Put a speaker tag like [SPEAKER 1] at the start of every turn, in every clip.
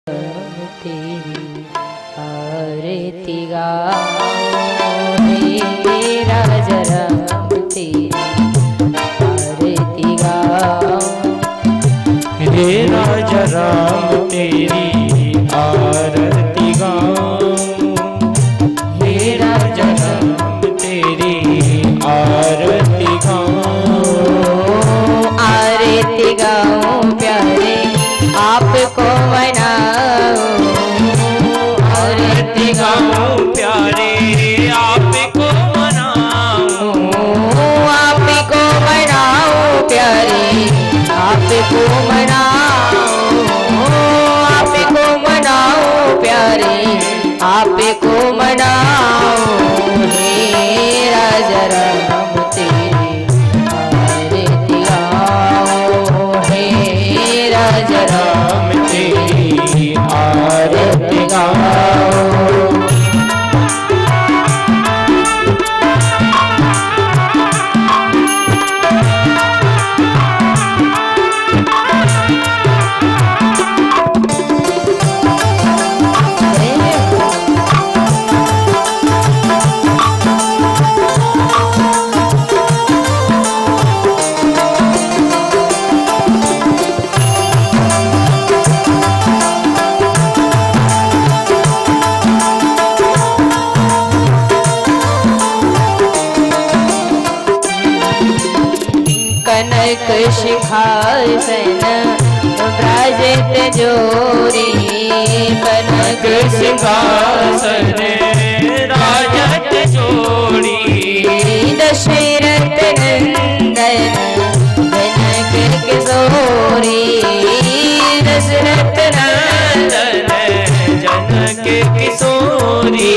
[SPEAKER 1] तेरी आरती गाओ हे राजा राम तेरी आरती गाओ
[SPEAKER 2] हे राजा राम तेरी आरती गाओ हे राजा राम तेरी आरती गाओ
[SPEAKER 1] आरती गाओ प्यारे आपको मनाओ
[SPEAKER 2] आरती गाओ प्यारे आपको मनाओ
[SPEAKER 1] आपको मनाओ प्यारे आपको मनाओ आपको मनाओ प्यारे आपको मनाओ हे राजा राम तेरी आरती गाओ हे राजा
[SPEAKER 2] राम तेरी आरती गाओ
[SPEAKER 1] कनक शिखासन ब्राजित जोरी कनक
[SPEAKER 2] सिंहासन राजत जोड़ी
[SPEAKER 1] दशरथ नंदन जनक किशोरी दशरथ
[SPEAKER 2] नंदन जनक किशोरी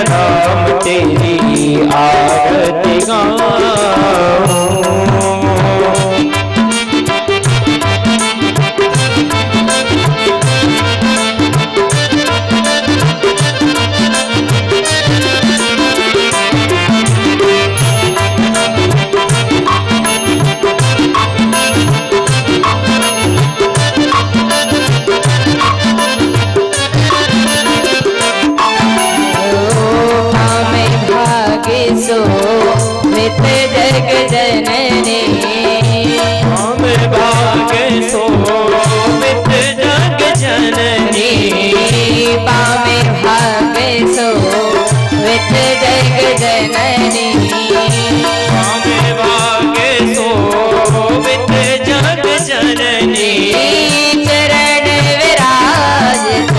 [SPEAKER 2] राम तेरी आरती गाओ
[SPEAKER 1] जग जननी
[SPEAKER 2] हम भाग्य सोमित जग जननी
[SPEAKER 1] पामे भाग्य सोमित जग जननी
[SPEAKER 2] हम भाग्य सोमित जग जननी
[SPEAKER 1] चरण विराजित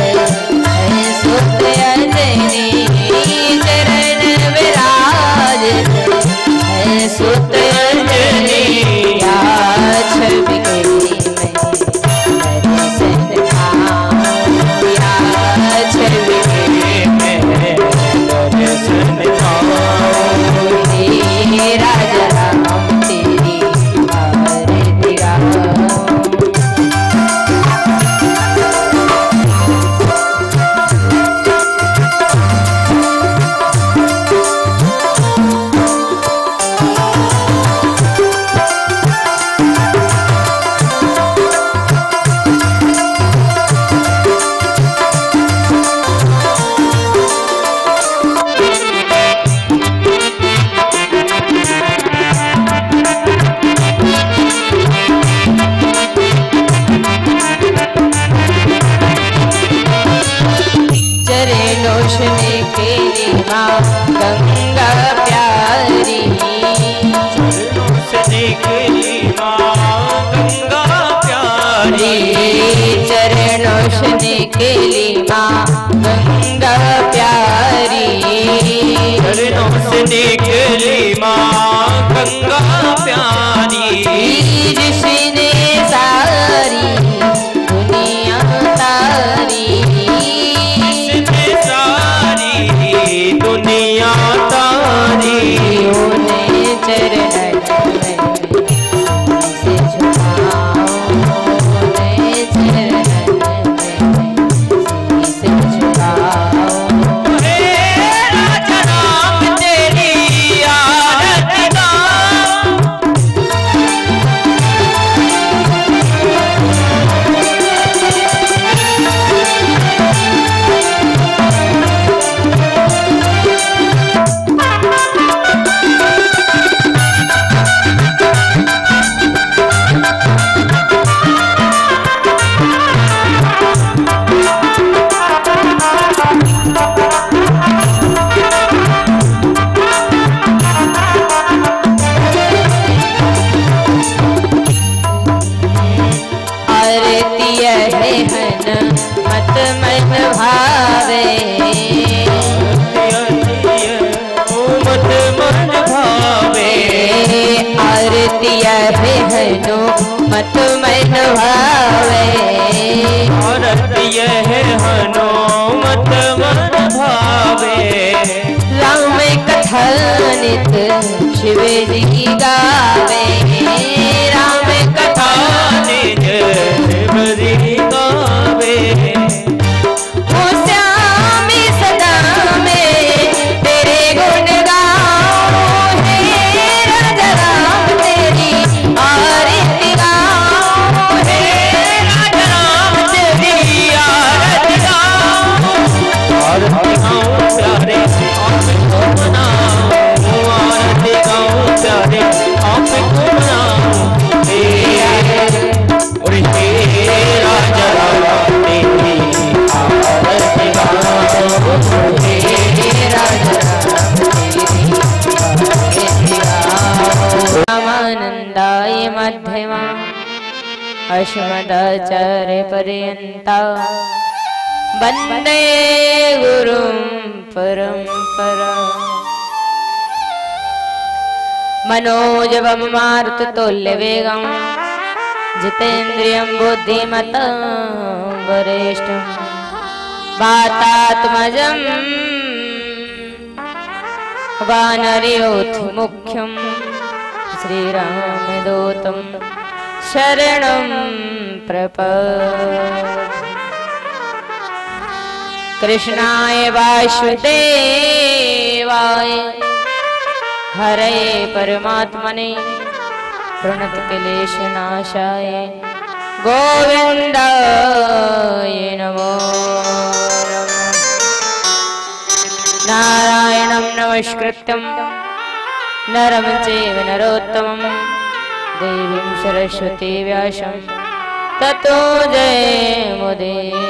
[SPEAKER 1] सुत अंजनी चरण विराजित सुत अंजनी छवि के दर्शन छवि के
[SPEAKER 2] दर्शन
[SPEAKER 1] हे राजा राम तेरी आरती गाओ रोशनी के लिए माँ गंगा प्यारी
[SPEAKER 2] रोशनी के लिए माँ गंगा प्यारी
[SPEAKER 1] चरण रोशनी के लिए माँ गंगा प्यारी
[SPEAKER 2] चरण रोशनी के लिए माँ गंगा प्यारी
[SPEAKER 1] जिसने सारी दुनिया तारी
[SPEAKER 2] दुनिया तारी
[SPEAKER 1] उन्हें चरण से झुकाओ उन्हें चरण से झुकाओ मत मन भावे।
[SPEAKER 2] आरती यह हनुमत मन भावे।
[SPEAKER 1] राम कथा नित शिव जी गावे। राम
[SPEAKER 2] कथा निज शिव जी गावे।
[SPEAKER 1] ओ श्यामी सदा में तेरे गुण गाऊं। हे राजा राम तेरी आरती गाऊं। हे
[SPEAKER 2] राजा राम तेरी आरती गाऊं। आरती गाऊं प्यारे आपको मनाऊं। आरती गाऊं प्यारे आपको मनाऊं। और हे राजा राम तेरी आरती गाऊं।
[SPEAKER 1] हे राजा रामानंदाय मध्यमा अस्मदाचार्य पर्यंता वंदे गुरुं परंपरा। मनोजवं मारुततुल्यवेगं जितेन्द्रियं बुद्धिमतां वरिष्ठं वातात्मजं वानरयोधिमुख्यं श्रीरामदूतं शरणं प्रपद्ये। कृष्णाय वासुदेवाय हरे परमात्मने प्रणतक्लेशनाशाय गोविन्दाय नमो नमः। नारायणं नमस्कृत्यं नरं चैव नरोत्तमं देवीं सरस्वती व्यासं ततो जयमुदीरये।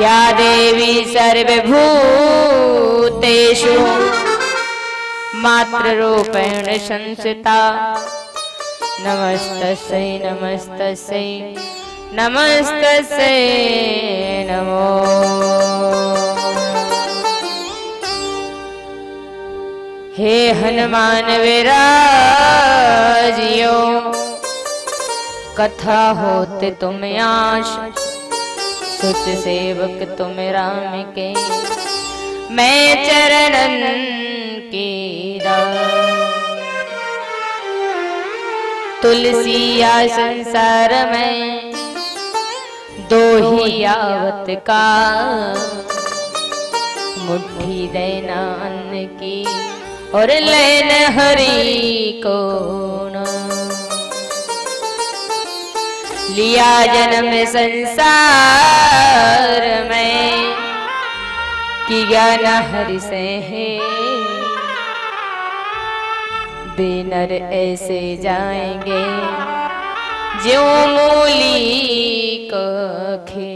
[SPEAKER 1] या देवी सर्वभूतेषु मातृरूपेण संस्थिता नमस्तस्यै नमस्तस्यै नमस्तस्यै नमो। हे हनुमान विराजियो कथा होते तुम आश। सुच सेवक तुम राम के मैं चरणन की दास। तुलसी या संसार में दो ही आवत का मुट्ठी देना अन्न की और लेन हरि को न। लिया जन्म संसार में किया न हरि से है। बेनर ऐसे जाएंगे ज्यों मूली को खे।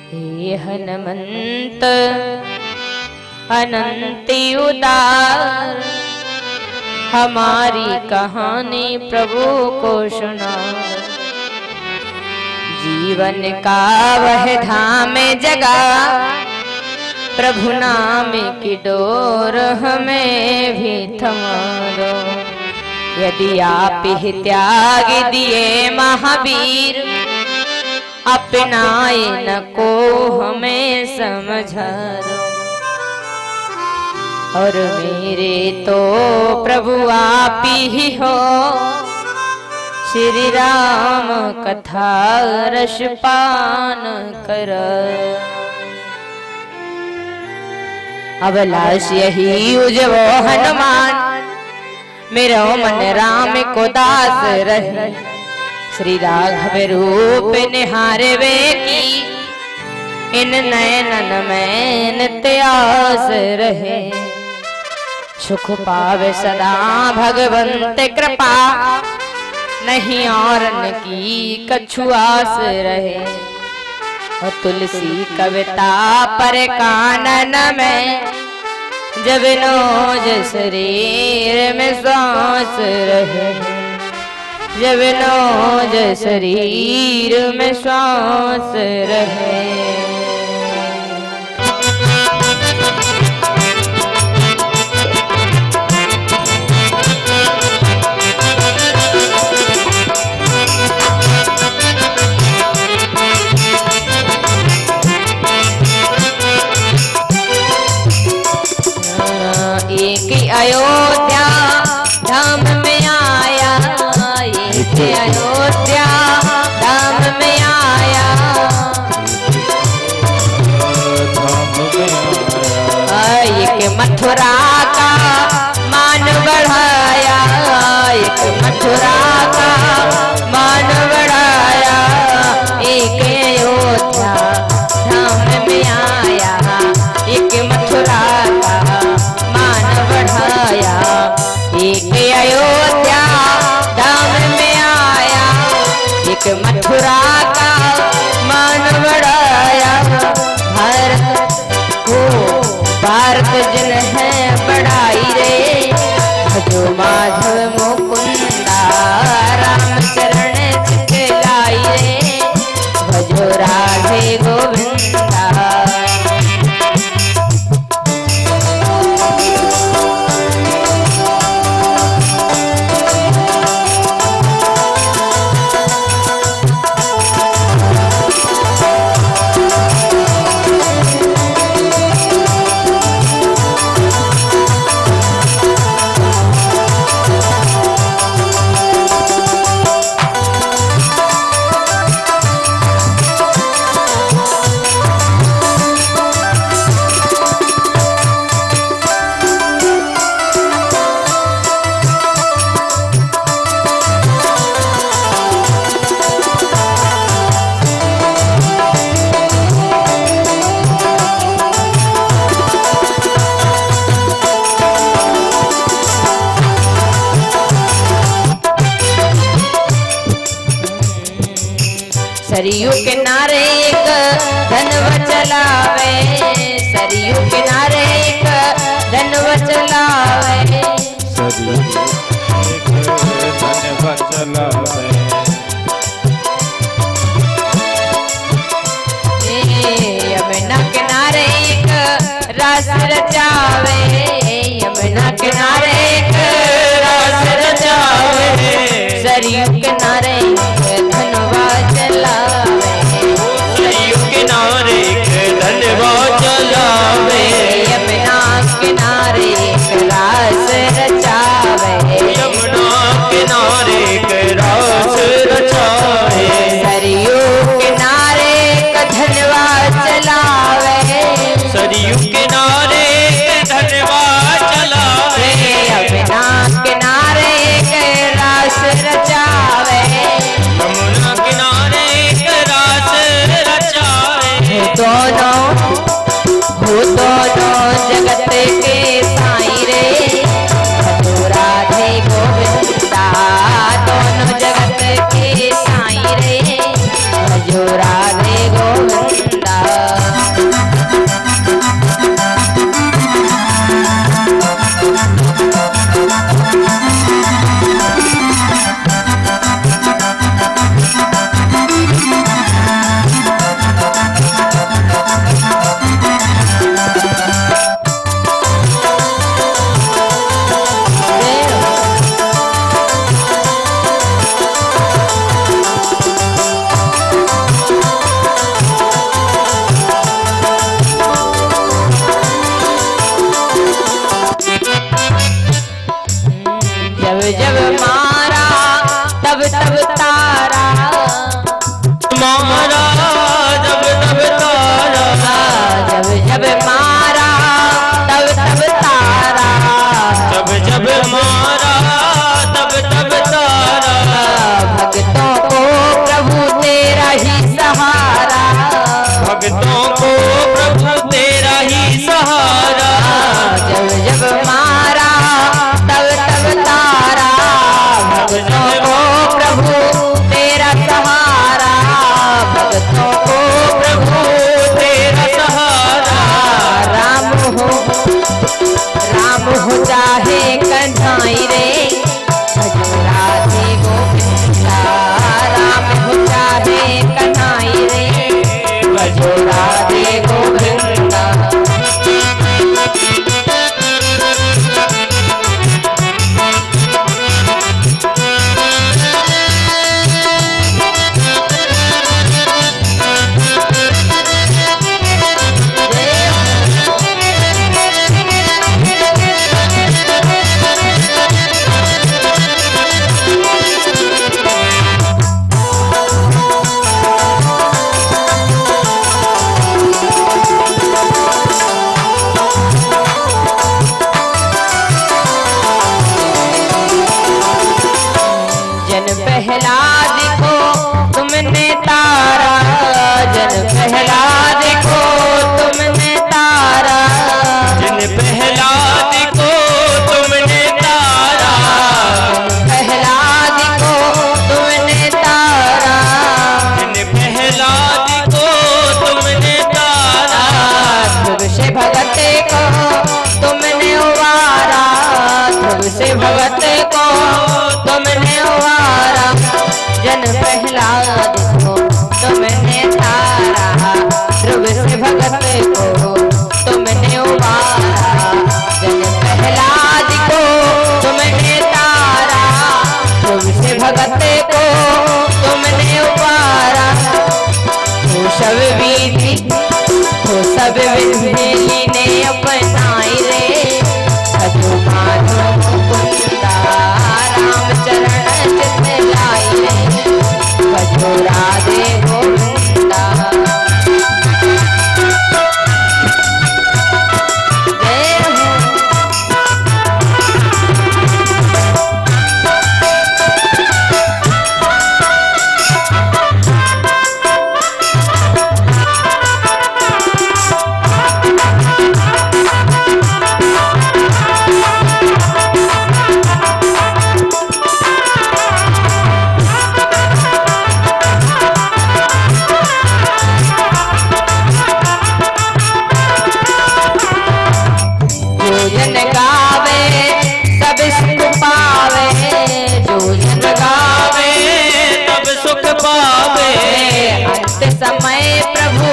[SPEAKER 1] हे हनुमंत अनंति उदार हमारी कहानी प्रभु को सुना। जीवन का वह धाम जगा प्रभु नाम की डोर हमें भी थमा दो। यदि आप ही त्याग दिए महावीर अपनाए न को हमें समझा दो। और मेरे तो प्रभु आप ही हो श्री राम कथा रस पान कर। अबलाश यही उजवो हनुमान मेरो मन राम को दास रहे। श्री राघव रूप निहारे वे की इन नयनन में नित्य आस रहे। सुख पावे सदा भगवंत कृपा नहीं और की कछु आस रहे। और तुलसी कविता पर कानन में जब नोज शरीर में सांस रहे। जब नोज शरीर में सांस रहे। मथुरा का मान बढ़ाया, भारत को भारत जन है बढ़ाई रे, भजो माधव मुकुंदा राम चरण चितलाई रे, भजो राधे गोविंदा। सरयू किनारे एक धनव चलावे, सरयू किनारे एक धनव चलावे,
[SPEAKER 2] सरयू एक धनव चलावे,
[SPEAKER 1] यमुना किनारे एक रास रचावे, यमुना किनारे एक रास रचावे, सरयू किनारे धनवा चलावे,
[SPEAKER 2] सरयू किनारे धनवा चलावे,
[SPEAKER 1] यमुना किनारे रास रचावे,
[SPEAKER 2] यमुना किनारे रास
[SPEAKER 1] राधे गोविंदा। समय प्रभु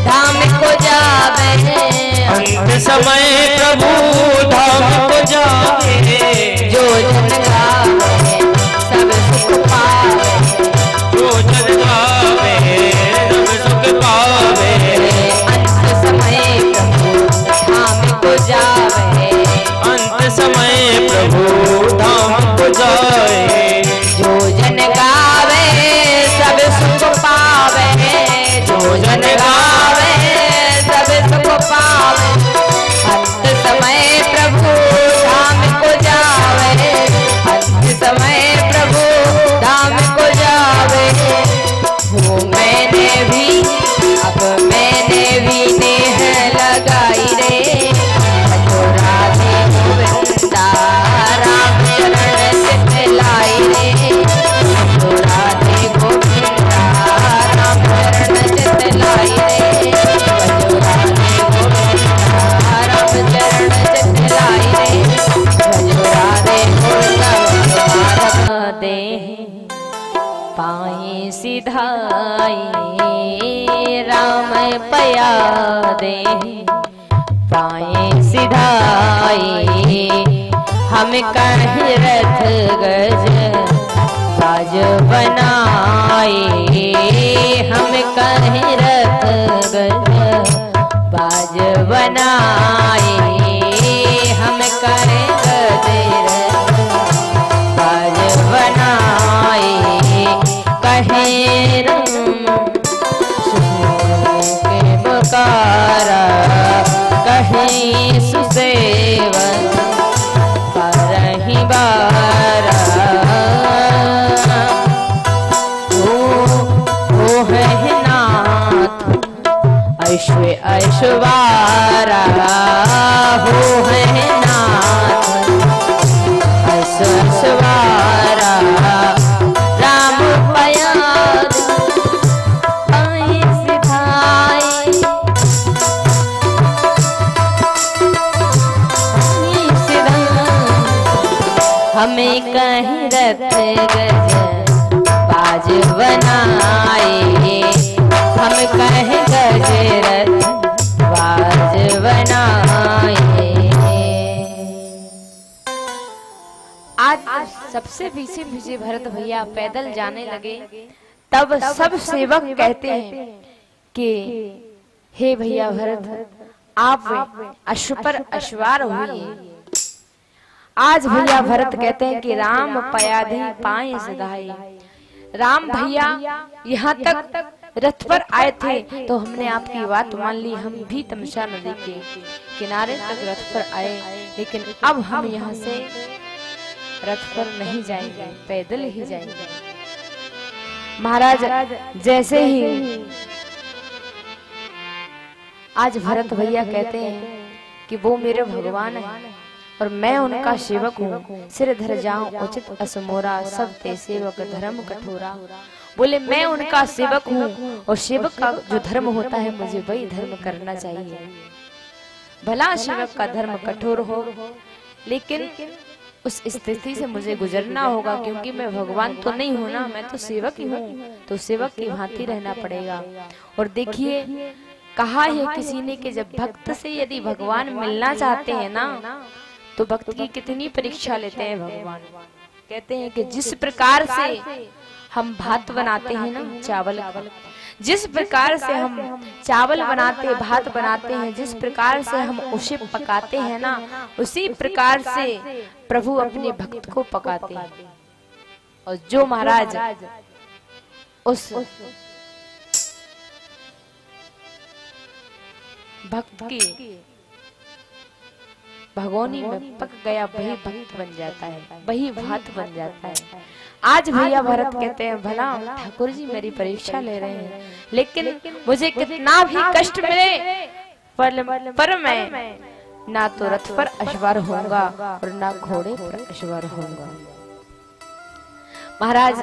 [SPEAKER 1] धाम को जावे,
[SPEAKER 2] अंत समय प्रभु धाम को जावे।
[SPEAKER 1] जो जन गावे सब सुख पावे,
[SPEAKER 2] जो जन गावे सब सुख पावे।
[SPEAKER 1] अंत समय प्रभु धाम को जावे,
[SPEAKER 2] अंत समय प्रभु धाम को जावे।
[SPEAKER 1] जो जन गावे सब सुख पावे, जो जन गावे सब सुख पावे। अंत समय प्रभु धाम को जावे, अंत समय प्रभु धाम को जावे। वो मैंने भी अब मैंने भी नेह लगाई रे, जो राधे गोविंदा राम चरण चित लाई रे, जो राधे गोविंदा राम चरण चित लाई रे, जो राधे गोविंदा राम चरण चित लाई रे, जो राधे गोविंदा माधव दे पाए सिधाई, राम पया दे पाए सिधाई। हम कहीं रथ गज बाज बनाए, हम कहीं रथ गज बाज बनाए, हम कहीं गज बाज बनाए। कहीं राम के पुकारा, कहीं सुसेवन परहि बारा। ओ है नाथ ऐश्वर्य ऐश्वारा, हो है नाथ ऐश्वर्यवारा। राम पया पाए सिधाई, हमें कहीं रथ गज बाज बनाए, हम कहीं गज रथ बाज बनाए। आज सबसे पीछे पीछे भरत भैया पैदल जाने लगे, तब सब सेवक कहते हैं कि हे भैया भरत, आप अश्व पर अश्वार हुए। आज भैया भरत कहते हैं कि राम पयाधि पाए सिधाई। राम भैया यहाँ तक रथ पर आए थे तो हमने आपकी बात मान ली, हम भी तमशा नदी के किनारे तक रथ पर आए, लेकिन अब हम यहाँ से रथ पर नहीं जाएंगे, पैदल ही जाएंगे। महाराज जैसे ही आज भरत भैया कहते हैं कि वो मेरे भगवान हैं और मैं उनका सेवक हूँ, सिर धर जाऊं उचित असमोरा, सब ते सेवक धर्म कठोरा। बोले मैं उनका सेवक हूँ और सेवक का जो धर्म होता है मुझे वही धर्म करना चाहिए। भला सेवक का धर्म कठोर हो, लेकिन उस स्थिति से मुझे गुजरना होगा, क्योंकि मैं भगवान तो नहीं हूँ ना, मैं तो सेवक ही हूँ, तो सेवक की भांति रहना पड़ेगा। और देखिए कहा है किसी ने कि जब भक्त से यदि भगवान मिलना चाहते हैं ना, तो भक्त की कितनी परीक्षा लेते हैं भगवान। कहते हैं कि जिस प्रकार से हम भात बनाते हैं ना, चावल, जिस प्रकार से हम चावल बनाते भात बनाते हैं, जिस प्रकार से हम उसे पकाते हैं ना, उसी प्रकार से प्रभु अपने भक्त को पकाते हैं। और जो महाराज उस भक्त की भगोनी में पक गया वही भक्त बन जाता है, वही भात बन जाता है। आज भैया भरत कहते हैं, भला ठाकुर जी मेरी परीक्षा ले रहे हैं, लेकिन मुझे कितना भी कष्ट मिले पर मैं ना तो रथ पर अश्वार होऊंगा और ना घोड़े पर अश्वार होऊंगा। महाराज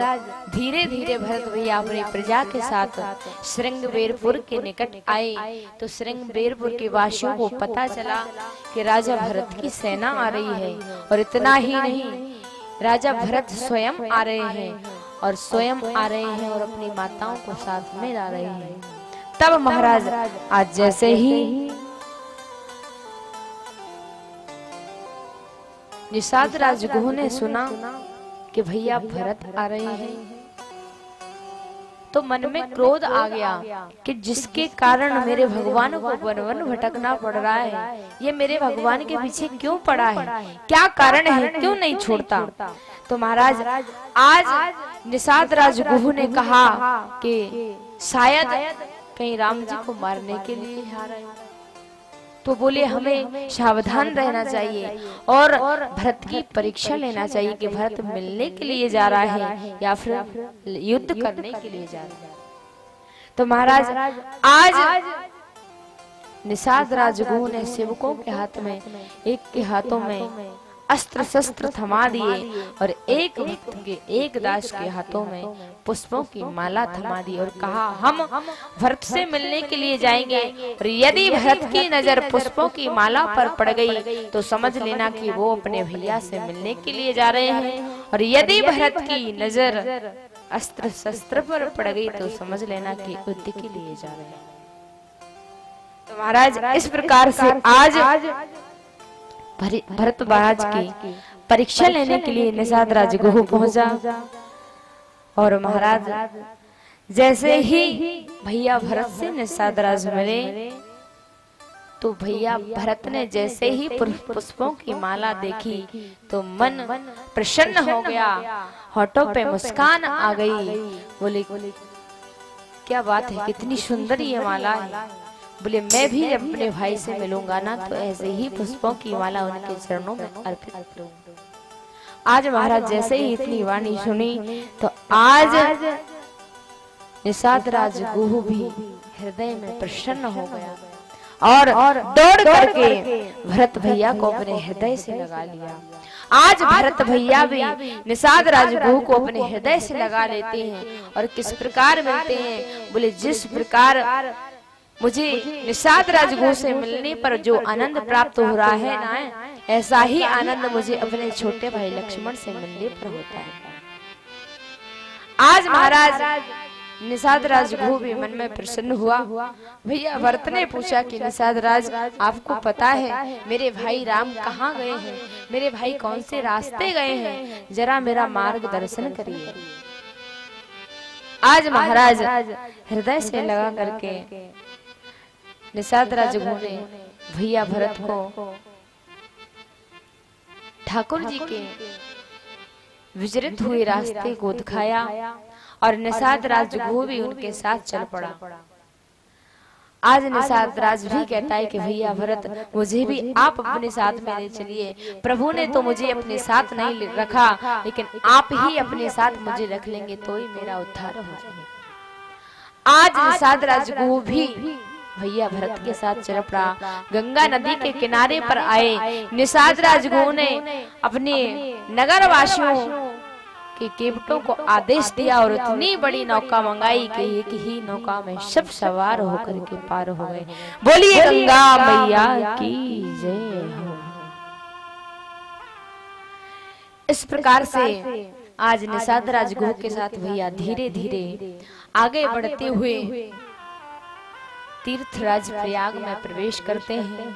[SPEAKER 1] धीरे धीरे भरत भैया अपनी प्रजा के साथ श्रृंगबेरपुर के निकट आए तो श्रृंगबेरपुर के वासियों को पता चला कि राजा भरत की सेना आ रही है, और इतना ही नहीं, राजा भरत स्वयं आ रहे हैं और स्वयं आ रहे हैं और अपनी माताओं को साथ में ला रहे हैं। तब महाराज आज जैसे ही निषाद राजगुह ने सुना कि भैया भरत आ रहे हैं, तो मन में क्रोध आ गया कि जिसके कारण मेरे भगवान को वन वन भटकना पड़ रहा है, ये मेरे भगवान के पीछे क्यों पड़ा है, क्या कारण है, क्यों नहीं छोड़ता। तो महाराज आज निषाद राजगुह ने कहा कि शायद कहीं राम जी को मारने के लिए आ रहे हैं। तो बोले हमें सावधान रहना चाहिए और भरत की परीक्षा लेना चाहिए कि भरत मिलने के लिए जा रहा है या फिर युद्ध करने के लिए जा रहा है। तो महाराज आज निषाद राजगुह ने सेवकों के हाथ में, एक के हाथों में अस्त्र शस्त्र थमा दिए और एक भक्त के, एक दास के हाथों में पुष्पों की माला थमा दी और कहा हम भरत से मिलने के लिए जाएंगे, और यदि भरत की नजर पुष्पों की माला पर पड़ गई तो समझ लेना कि वो अपने भैया से मिलने के लिए जा रहे हैं, और यदि भरत की नजर अस्त्र शस्त्र पर पड़ गई तो समझ लेना कि युद्ध के लिए जा रहे हैं। तो महाराज इस प्रकार से आज भरत महाराज की परीक्षा लेने के लिए निषाद राजगुह पहुंचा, और महाराज जैसे ही भैया भरत से निषाद राज मिले तो भैया भरत ने जैसे ही पुष्पों की माला देखी तो मन प्रसन्न हो गया, होठों पे मुस्कान आ गई। बोले क्या बात है, कितनी सुंदर ये माला है। बोले मैं भी जब अपने भाई से मिलूंगा ना तो ऐसे ही पुष्पों की माला उनके चरणों में अर्पित करूंगा। आज महाराज जैसे ही इतनी वाणी सुनी तो आज निषाद राजगुह भी हृदय में प्रसन्न हो गया और दौड़ करके भरत भैया को अपने हृदय से लगा लिया। आज भरत भैया भी निषाद राजगुह को अपने हृदय से लगा लेते हैं, और किस प्रकार मिलते हैं। बोले जिस प्रकार मुझे निषाद राजगुह से मिलने पर जो आनंद प्राप्त हो रहा है ना, ऐसा ही आनंद मुझे अपने छोटे भाई लक्ष्मण से मिलने पर होता है। आज महाराज निषाद राजगुह भी मन में प्रसन्न हुआ। भैया भरत ने पूछा कि निषाद राज आपको पता है मेरे भाई राम कहाँ गए हैं, मेरे भाई कौन से रास्ते गए हैं, जरा मेरा मार्गदर्शन करिए। आज महाराज हृदय से लगा करके निषाद राजगुह ने भैया भरत को ठाकुर जी के विचरित हुए रास्ते को दिखाया, और निषाद राजगुह भी उनके साथ चल पड़ा। आज निषाद राज भी कहता है कि भैया भरत मुझे भी आप अपने साथ में ले चलिए, प्रभु ने तो मुझे अपने साथ नहीं रखा, लेकिन आप ही अपने साथ मुझे रख लेंगे तो ही मेरा उद्धार हो जाएगा। आज निषाद राजगुह भी भैया भरत के साथ चल पड़ा। गंगा नदी के किनारे पर आए निषाद राजगुह ने अपने नगर वासियों के केवटों को आदेश दिया और इतनी बड़ी नौका मंगाई कि एक ही नौका में सब सवार होकर के पार हो गए। बोलिए गंगा मैया की जय हो। इस प्रकार से आज निषाद राजगुह के साथ भैया धीरे धीरे आगे बढ़ते हुए तीर्थराज प्रयाग में प्रवेश करते हैं,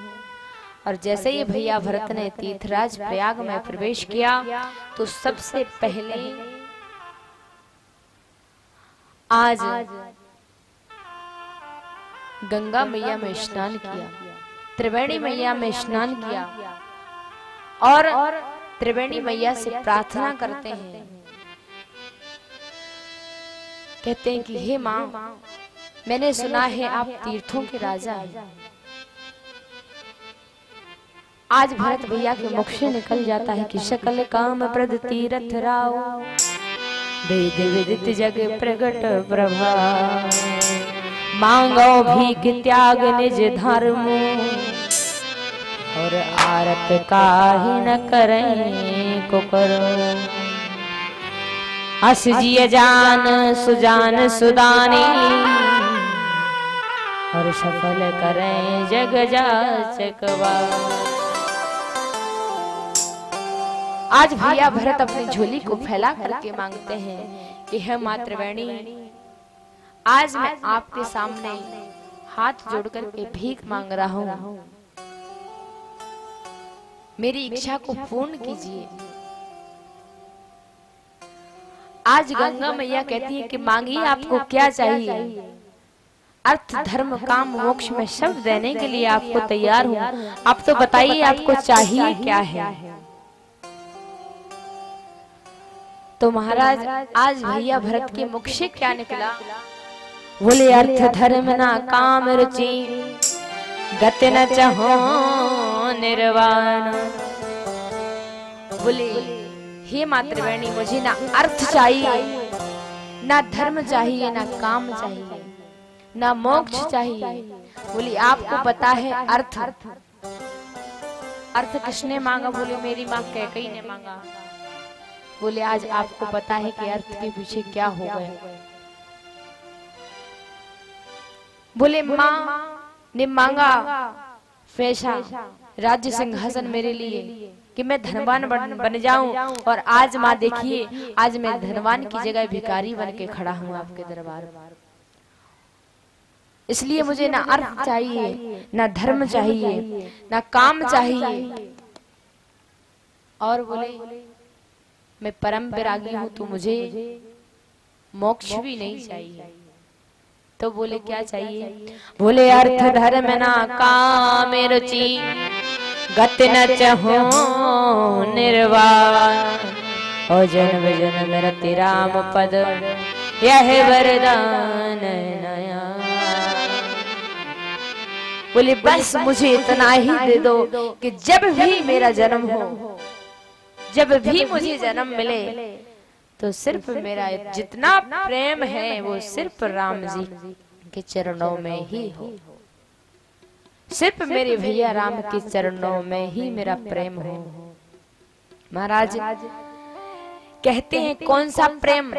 [SPEAKER 1] और जैसे ही भैया भरत ने तीर्थराज प्रयाग में प्रवेश किया तो सबसे पहले आज गंगा मैया में स्नान किया, त्रिवेणी मैया में स्नान किया, और त्रिवेणी मैया से प्रार्थना करते हैं कहते हैं कि हे माँ, मैंने सुना है आप तीर्थों के राजा हैं। आज भरत भैया के मुख से निकल जाता है कि सकल काम प्रद तीरथ राव, वेद विदित जग प्रगट प्रभा, मांगो भीख त्याग निज धर्म, और आरत काहि न करें को करो। अस जिय जान सुजान सुदानी, और सफल करें जग जाचकवा। आज भैया भरत अपनी झोली को फैला करके मांगते हैं कि हे मातृवेणी, आज मैं आपके सामने हाथ जोड़ करके भीख मांग रहा हूँ, मेरी इच्छा को पूर्ण कीजिए। आज गंगा मैया कहती है कि मांगिए, आपको क्या चाहिए। अर्थ धर्म काम मोक्ष में सब देने के लिए आपको तैयार हूँ, आप तो बताइए आपको चाहिए क्या है। तो महाराज आज भैया भरत के मुख से क्या निकला? बोले अर्थ धर्म ना काम रुचि, गति न चाहो निर्वाण। बोले हे मातृवेणी, मुझे ना अर्थ चाहिए, ना धर्म चाहिए, ना काम चाहिए, ना मोक्ष चाहिए। बोली आपको पता है अर्थ? अर्थ किसने मांगा? बोले मेरी माँ कैकेयी ने मांगा। बोले आज आपको पता है कि अर्थ के पीछे क्या हो गया? बोले माँ ने मांगा पैसा, राज्य सिंहासन मेरे लिए कि मैं धनवान बन जाऊं, और आज माँ देखिए, आज मैं धनवान की जगह भिखारी बन के खड़ा हूं आपके दरबार में। इसलिए मुझे ना अर्थ चाहिए, ना धर्म चाहिए, ना काम चाहिए। और बोले मैं परम विरागी हूं, तो मुझे मोक्ष भी नहीं चाहिए। तो बोले क्या चाहिए? बोले अर्थ धर्म ना काम रुचि, गति न चाहो निर्वाण, और जन्म जन्म रति राम पद, यह वरदान नया। बोले बस मुझे इतना ही दे दो कि जब भी मेरा जन्म हो, जब भी मुझे जन्म मिले, तो सिर्फ मेरा जितना प्रेम है वो सिर्फ राम जी के चरणों में ही हो, सिर्फ मेरे भैया राम के चरणों में ही मेरा प्रेम हो। महाराज कहते हैं कौन सा प्रेम?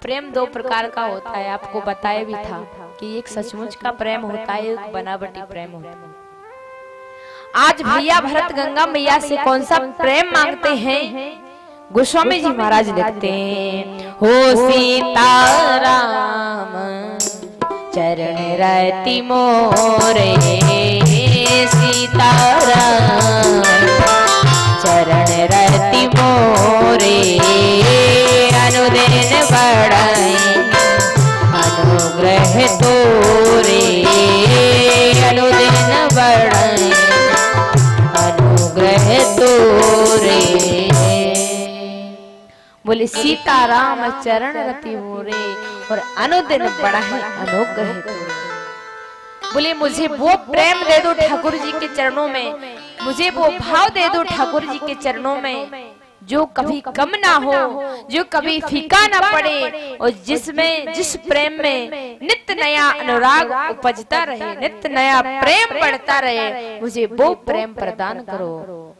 [SPEAKER 1] प्रेम दो प्रकार का होता है, आपको बताया भी था कि एक सचमुच का प्रेम होता है, एक बनावटी प्रेम होता है। आज भैया भरत गंगा मैया से कौन सा प्रेम मांगते हैं? गोस्वामी जी महाराज लिखते हैं, हो सीताराम चरण रति मोरे, सीताराम चरण रति मोरे, अनुदिन बढ़ाई अनुग्रह तोरे, अनुदिन बढ़ाई अनुग्रह तोरे। बोले सीताराम चरण रति मोरे, और अनुदिन बढ़ाए अनुग्रह तोरे। बोले मुझे वो प्रेम दे दो ठाकुर जी के चरणों में, मुझे वो भाव दे दो ठाकुर जी के चरणों में, जो कभी कम ना हो, जो कभी फीका ना पड़े, और जिसमें जिस प्रेम में नित्य नया अनुराग उपजता रहे, नित्य नया प्रेम बढ़ता रहे, मुझे वो प्रेम प्रदान करो।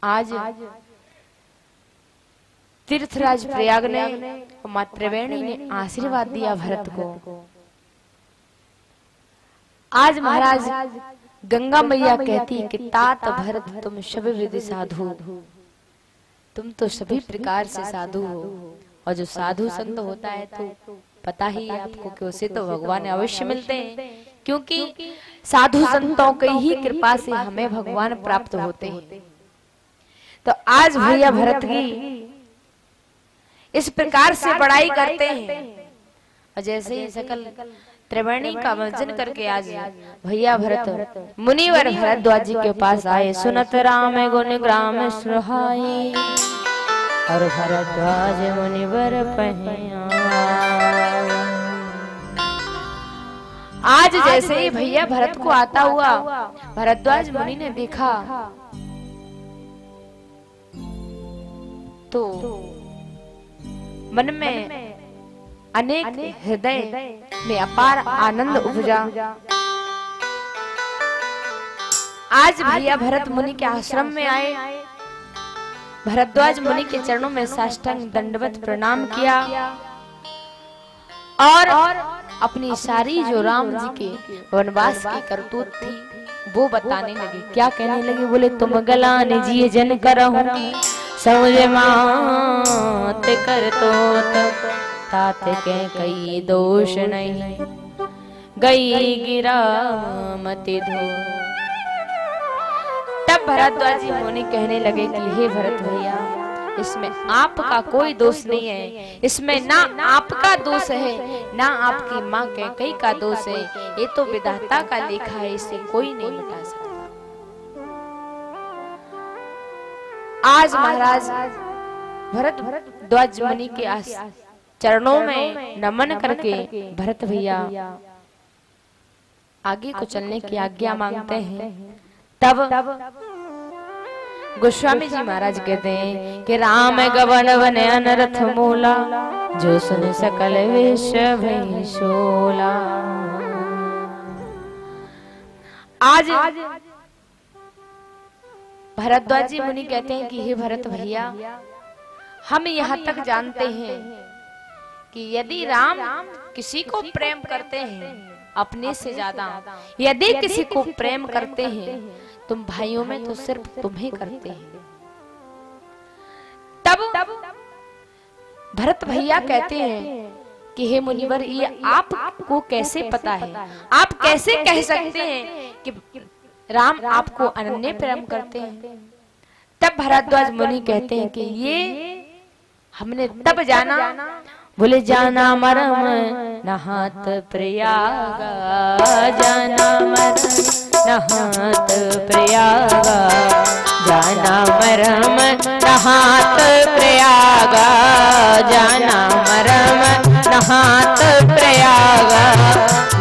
[SPEAKER 1] आज तीर्थराज प्रयाग ने, मां त्रिवेणी ने आशीर्वाद दिया भरत को। आज महाराज गंगा मैया कहती कि तात भरत तुम सब विधि साधु, तुम तो सभी प्रकार से साधु हो। और जो साधु संत होता है तो पता ही है आपको कि उसे तो भगवान अवश्य मिलते हैं, क्योंकि साधु संतों की ही कृपा से हमें भगवान प्राप्त होते हैं। तो आज भैया भरत की इस प्रकार से बड़ाई करते हैं, और जैसे ही सकल त्रिवेणी का वंदन करके आज भैया भरत मुनिवर भरद्वाज जी के पास आए। सुनत राम गुण ग्राम सुहाई, और भरद्वाज मुनिवर पहया। आज जैसे ही भैया भरत को आता हुआ भरद्वाज मुनि ने देखा तो मन में अनेक हृदय में अपार आनंद उपजा। आज भैया भरत मुनि के आश्रम में आए, भरद्वाज मुनि के चरणों में साष्टांग दंडवत प्रणाम किया और अपनी सारी जो राम जी के वनवास की करतूत थी वो बताने लगे। क्या कहने लगे? बोले तुम गलाने जिए जन करहु समझ मात कर तो तात के कई दोष नहीं गई गिरा मति धो। तब भरद्वाज जी मुनि कहने लगे कि हे भरत भैया, इसमें आपका कोई दोष नहीं है, इसमें ना आपका दोष है ना आपकी माँ कैकेयी का दोष है, ये तो विधाता का लेखा है, इसे कोई नहीं मिटा सकता। आज महाराज भरद्वाज मुनि के चरणों में नमन करके भरत भैया आगे को चलने की आज्ञा मांगते हैं। तब गोस्वामी जी महाराज कहते हैं कि राम गवन वन अनरथ मूला जो सुन सकल विष भई शोला। आज भरद्वाज जी मुनि कहते हैं कि हे भरत भैया, हम यहाँ तक जानते हैं कि यदि राम किसी को प्रेम करते हैं अपने से ज्यादा, यदि किसी को प्रेम करते हैं तुम भाइयों में तो सिर्फ तुम्हें करते हैं। तब भरत भैया कहते हैं कि हे मुनिवर, ये आपको कैसे पता है? आप कैसे कह सकते हैं कि राम आपको अनन्य प्रेम करते हैं? तब भरद्वाज मुनि कहते हैं कि ये हमने तब जाना, बोले जाना मरम नहात प्रयागा, जाना मरम नहात प्रयागा, जाना मरम नहात प्रयागा, जाना मरम नहात प्रयागा,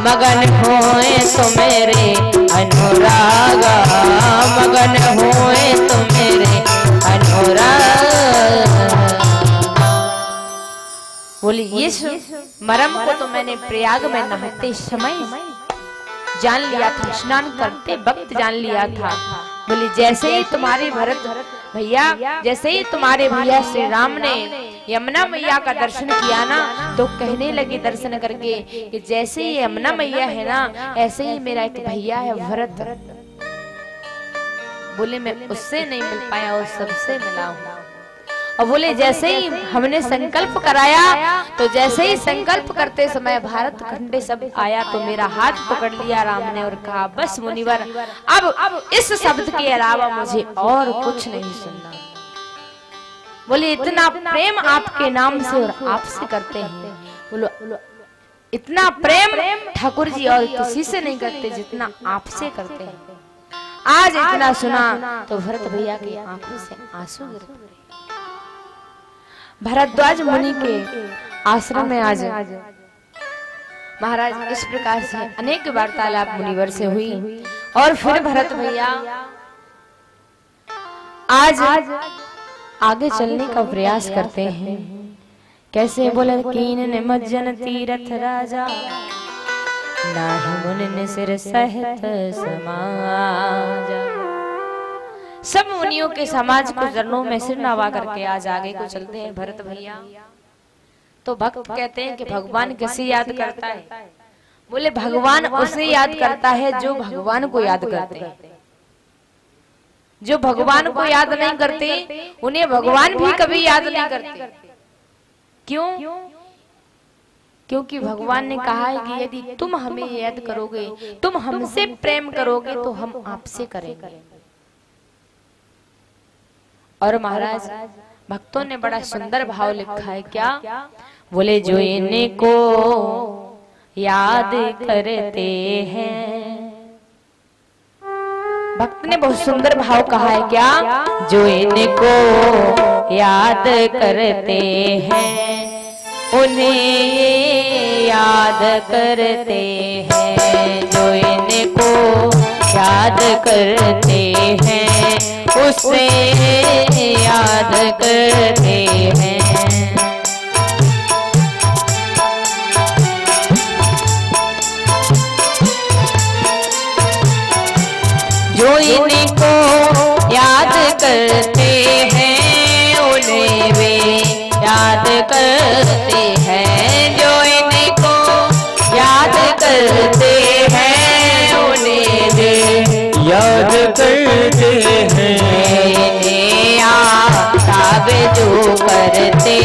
[SPEAKER 1] मगन होए तो मेरे अनुरागा, मगन होए तो मेरे अनुराग। बोली ये मरम को तो मैंने प्रयाग में नहाते समय जान लिया था, स्नान करते वक्त जान लिया था। बोली जैसे ही तुम्हारे भरत भैया, जैसे ही तुम्हारे भैया श्री राम ने यमुना मैया का दर्शन किया ना, तो कहने लगे दर्शन करके कि जैसे ही यमुना मैया है ना, ऐसे ही मेरा एक भैया है भरत। बोले मैं उससे नहीं मिल पाया, उस सबसे मिला हूँ। और बोले जैसे ही हमने संकल्प कराया, तो जैसे ही संकल्प करते समय भारत खंडे सब आया, तो मेरा हाथ पकड़ लिया राम ने और कहा बस मुनिवर, अब इस शब्द के अलावा मुझे और कुछ नहीं सुनना। बोले इतना प्रेम आपके नाम से और आपसे करते हैं, बोलो इतना प्रेम ठाकुर जी और किसी से नहीं करते जितना आपसे करते हैं। आज इतना सुना तो भरत भैया की आंखों से आंसू गिर पड़े। भरद्वाज मुनि के आश्रम में आज महाराज इस प्रकार से अनेक वार्तालाप मुनिवर से हुई। और फिर भरत भैया आज आगे चलने का प्रयास करते हैं। कैसे? बोले कीन ने मज्जन तीरथ राजा, नाहि मुनि ने सिर सहित समाजा। सब मुनियों के समाज को चरणों में सिर नवा करके आज आगे को चलते हैं भरत भैया। तो भक्त कहते हैं कि भगवान किसे याद करता है? बोले भगवान उसे याद करता है जो भगवान को याद करते हैं। जो भगवान को याद नहीं करते उन्हें भगवान भी कभी याद नहीं करते। क्यों? क्योंकि भगवान ने कहा है कि यदि तुम हमें याद करोगे, तुम हमसे प्रेम करोगे, तो हम आपसे करेंगे। और महाराज भक्तों ने बड़ा सुंदर भाव लिखा है। क्या? बोले जो इनको याद करते हैं। भक्त ने बहुत सुंदर भाव कहा है। क्या? जो इनको याद करते हैं उन्हें याद करते हैं, जो इनको याद करते हैं उसे याद करते हैं। जो इनको याद करते हैं उन्हें वे याद करते हैं। जो इनको याद करते हैं उन्हें वे
[SPEAKER 2] याद करते हैं।
[SPEAKER 1] इन्हें याद जो करते,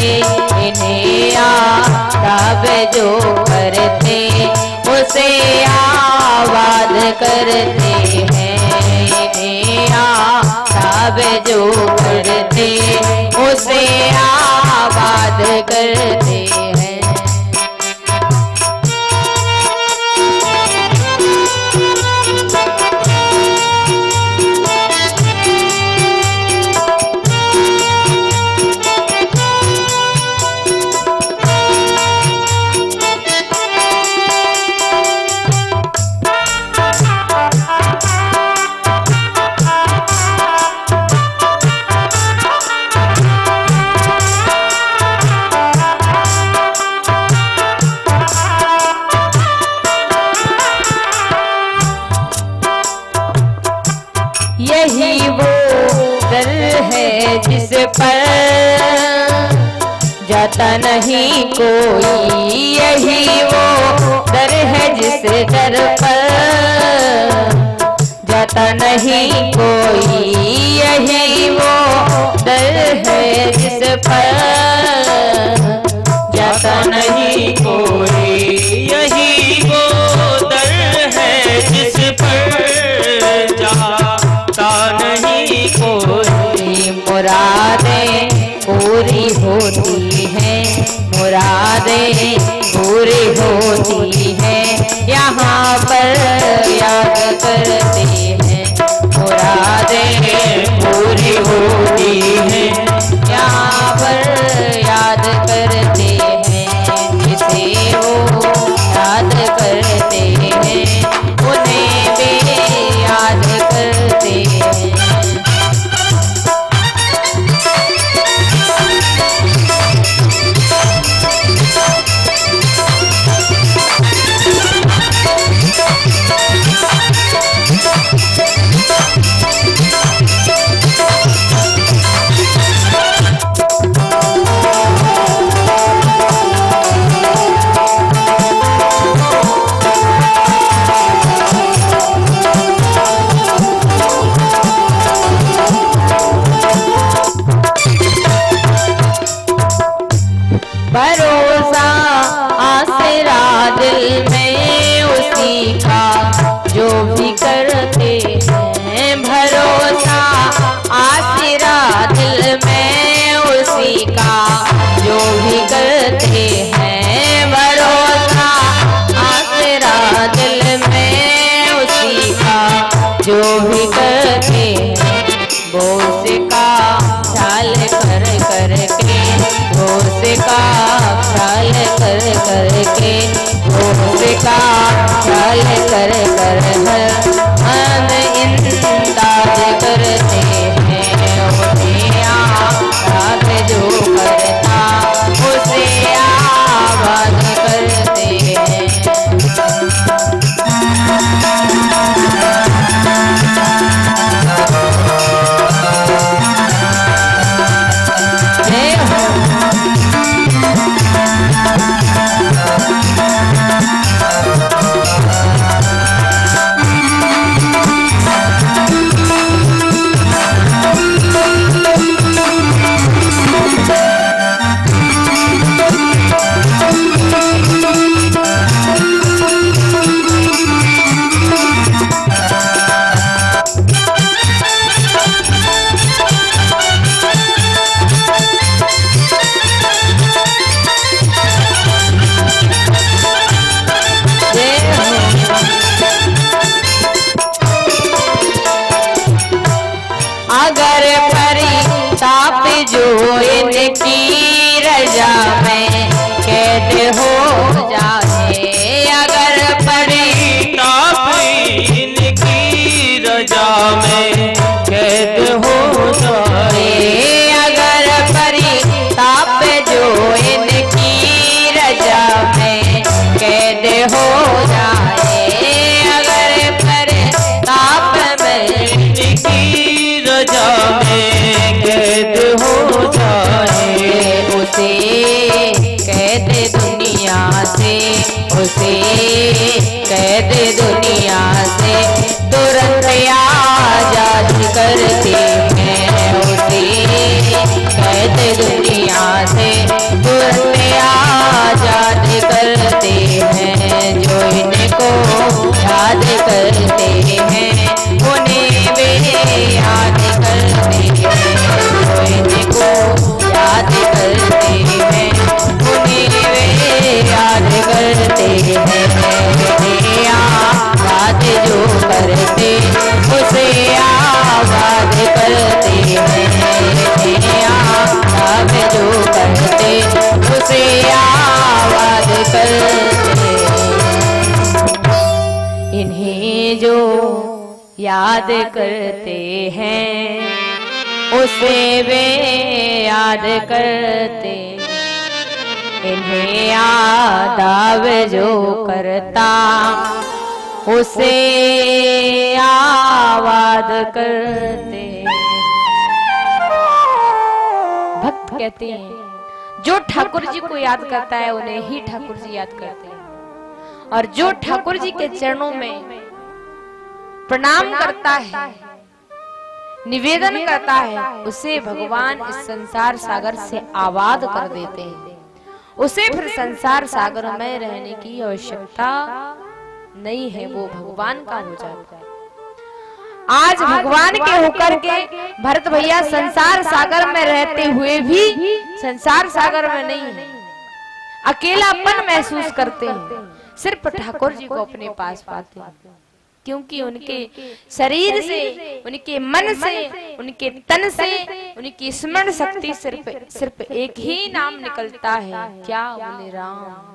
[SPEAKER 1] इन्हें याद जो करते उसे आबाद करते हैं। इन्हें याद जो करते उसे आबाद करते हैं। यही वो दर है जिस पर जाता नहीं कोई, यही वो दर है जिस दर पर जाता नहीं कोई, यही वो दर है जिस पर जाता नहीं
[SPEAKER 2] कोई, यही वो दर है जिस पर जाता नहीं कोई।
[SPEAKER 1] मुरादें पूरी होती हैं, मुरादें पूरी होती हैं, यहाँ पर याद करते हैं। मुरादें पूरी होती हैं, यहाँ पर याद करते हैं। जिसे वो याद करते हैं उन्हें वे याद करते हैं। भरोसा आसरा दिल में उसी का जो भी करते हैं। भरोसा आसरा दिल में उसी का जो भी करते हैं। भरोसा आसरा दिल में उसी का जो भी करते हैं। वो उसका ख्याल कर करके, वो उसका ख्याल कर करके, वो उसका ख्याल कर कर हम इंतजार करते हैं। उन्हें याद जो करता उसे आबाद करते हैं। हो जाए, अगर प्रताप में
[SPEAKER 2] की रजा में कैद हो जाए,
[SPEAKER 1] उसे कैद दुनिया से, उसे कैद दुनिया से तुरंत आजाद करते हैं, उसे कैद दुनिया से तुरंत आजाद करते हैं। जो इनको याद करते हैं उन्हें वे याद करते हैं, जो इनको याद करते हैं उन्हें वे याद करते हैं। याद जो करते उसे आबाद करते हैं, याद जो करते उसे आबाद करते हैं। इन्हें जो याद करते हैं उसे वे याद करते, इन्हें याद जो करता उसे आबाद करते। भक्त कहते हैं जो ठाकुर जी को याद करता है उन्हें ही ठाकुर जी याद करते हैं, और जो ठाकुर जी के चरणों में प्रणाम करता है, निवेदन करता है, उसे भगवान इस संसार सागर से आबाद कर देते हैं। उसे फिर संसार सागर में रहने की आवश्यकता नहीं है, वो भगवान का हो जाता है। आज भगवान के होकर के भरत भैया संसार सागर में रहते हुए भी संसार सागर में नहीं है, अकेलापन महसूस करते हैं, सिर्फ ठाकुर जी को अपने पास पाते हैं, क्योंकि उनके शरीर से, उनके मन से, उनके तन से, उनकी स्मरण शक्ति सिर्फ एक ही नाम निकलता है, क्या? बोले राम।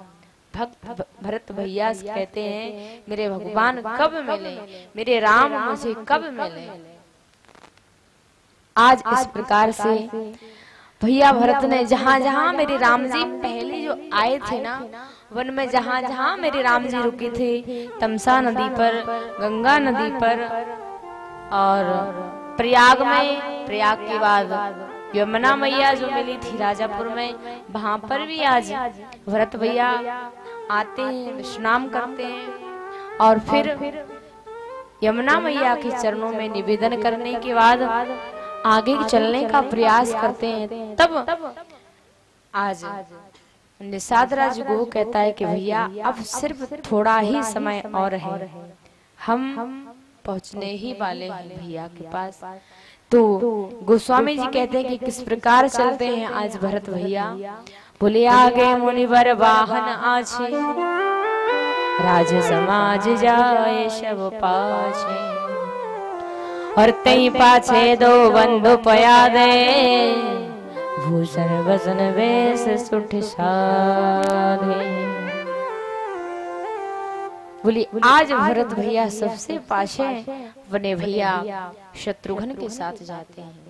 [SPEAKER 1] भक्त भरत भैया कहते हैं मेरे भगवान कब मिले, मेरे राम मुझे कब मिले। आज इस प्रकार से भैया भरत ने जहां जहां मेरे राम जी पहले जो आए थे ना, वन में जहां जहां मेरे राम जी रुके थे, तमसा नदी पर, गंगा नदी पर, और प्रयाग में, प्रयाग के बाद यमुना मैया जो मिली थी राजापुर में, वहां पर भी आज भरत भैया आते हैं, विश्राम करते हैं, और फिर यमुना मैया के चरणों में निवेदन करने के बाद आगे चलने का प्रयास करते हैं। तब आज निषाद राज गो कहता है कि भैया अब सिर्फ थोड़ा ही समय और है, हम पहुंचने ही वाले हैं भैया के पास। तो गोस्वामी जी कहते हैं कि किस प्रकार चलते हैं आज भरत भैया। बोले आगे मुनिवर वाहन आछे, राज समाज जाए सब पाछे, और तई पाछे दो बंधु पया दे, भूषण वसन वेश सुठ साधे। बोली आज भरत भैया सबसे पाछे बने भैया शत्रुघ्न के साथ जाते हैं।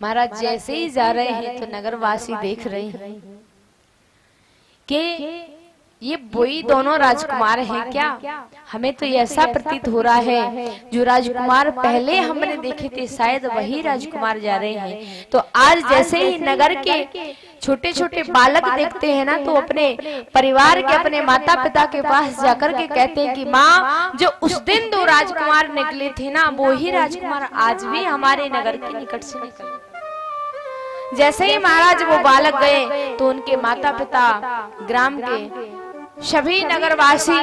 [SPEAKER 1] महाराज जैसे ही जा रहे हैं तो नगरवासी देख रहे हैं कि ये वही दोनों राजकुमार हैं क्या? हमें तो ऐसा प्रतीत हो रहा है जो राजकुमार पहले हमने देखे थे शायद वही राजकुमार जा रहे हैं। तो आज जैसे ही नगर के छोटे छोटे बालक देखते हैं ना, तो अपने परिवार के, अपने माता पिता के पास जाकर के कहते हैं कि माँ, जो उस दिन दो राजकुमार निकले थे ना, वो ही राजकुमार आज भी हमारे नगर के निकट से निकले। जैसे ही महाराज वो बालक गए तो उनके माता पिता, ग्राम के सभी नगरवासी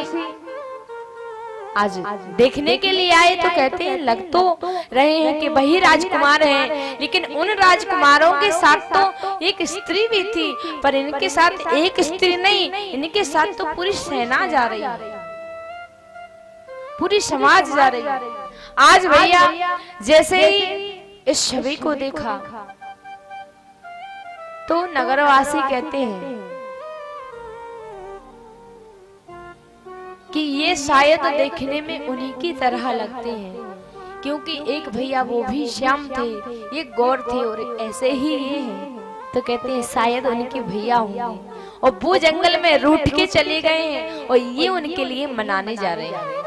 [SPEAKER 1] आज देखने के लिए आए। तो कहते हैं लग तो रहे हैं कि वही राजकुमार हैं, लेकिन उन राजकुमारों के साथ तो एक स्त्री भी थी, पर इनके साथ एक स्त्री नहीं, इनके साथ तो पूरी सेना जा रही है, पूरी समाज जा रही है। आज भैया जैसे ही इस छवि को देखा तो नगरवासी कहते हैं कि ये शायद देखने में उन्हीं की तरह लगते हैं, क्योंकि एक भैया वो भी श्याम थे, ये गौर थे, और ऐसे ही ये हैं। तो कहते हैं शायद उनके भैया होंगे और वो जंगल में रूठ के चले गए हैं और ये उनके लिए मनाने जा रहे हैं।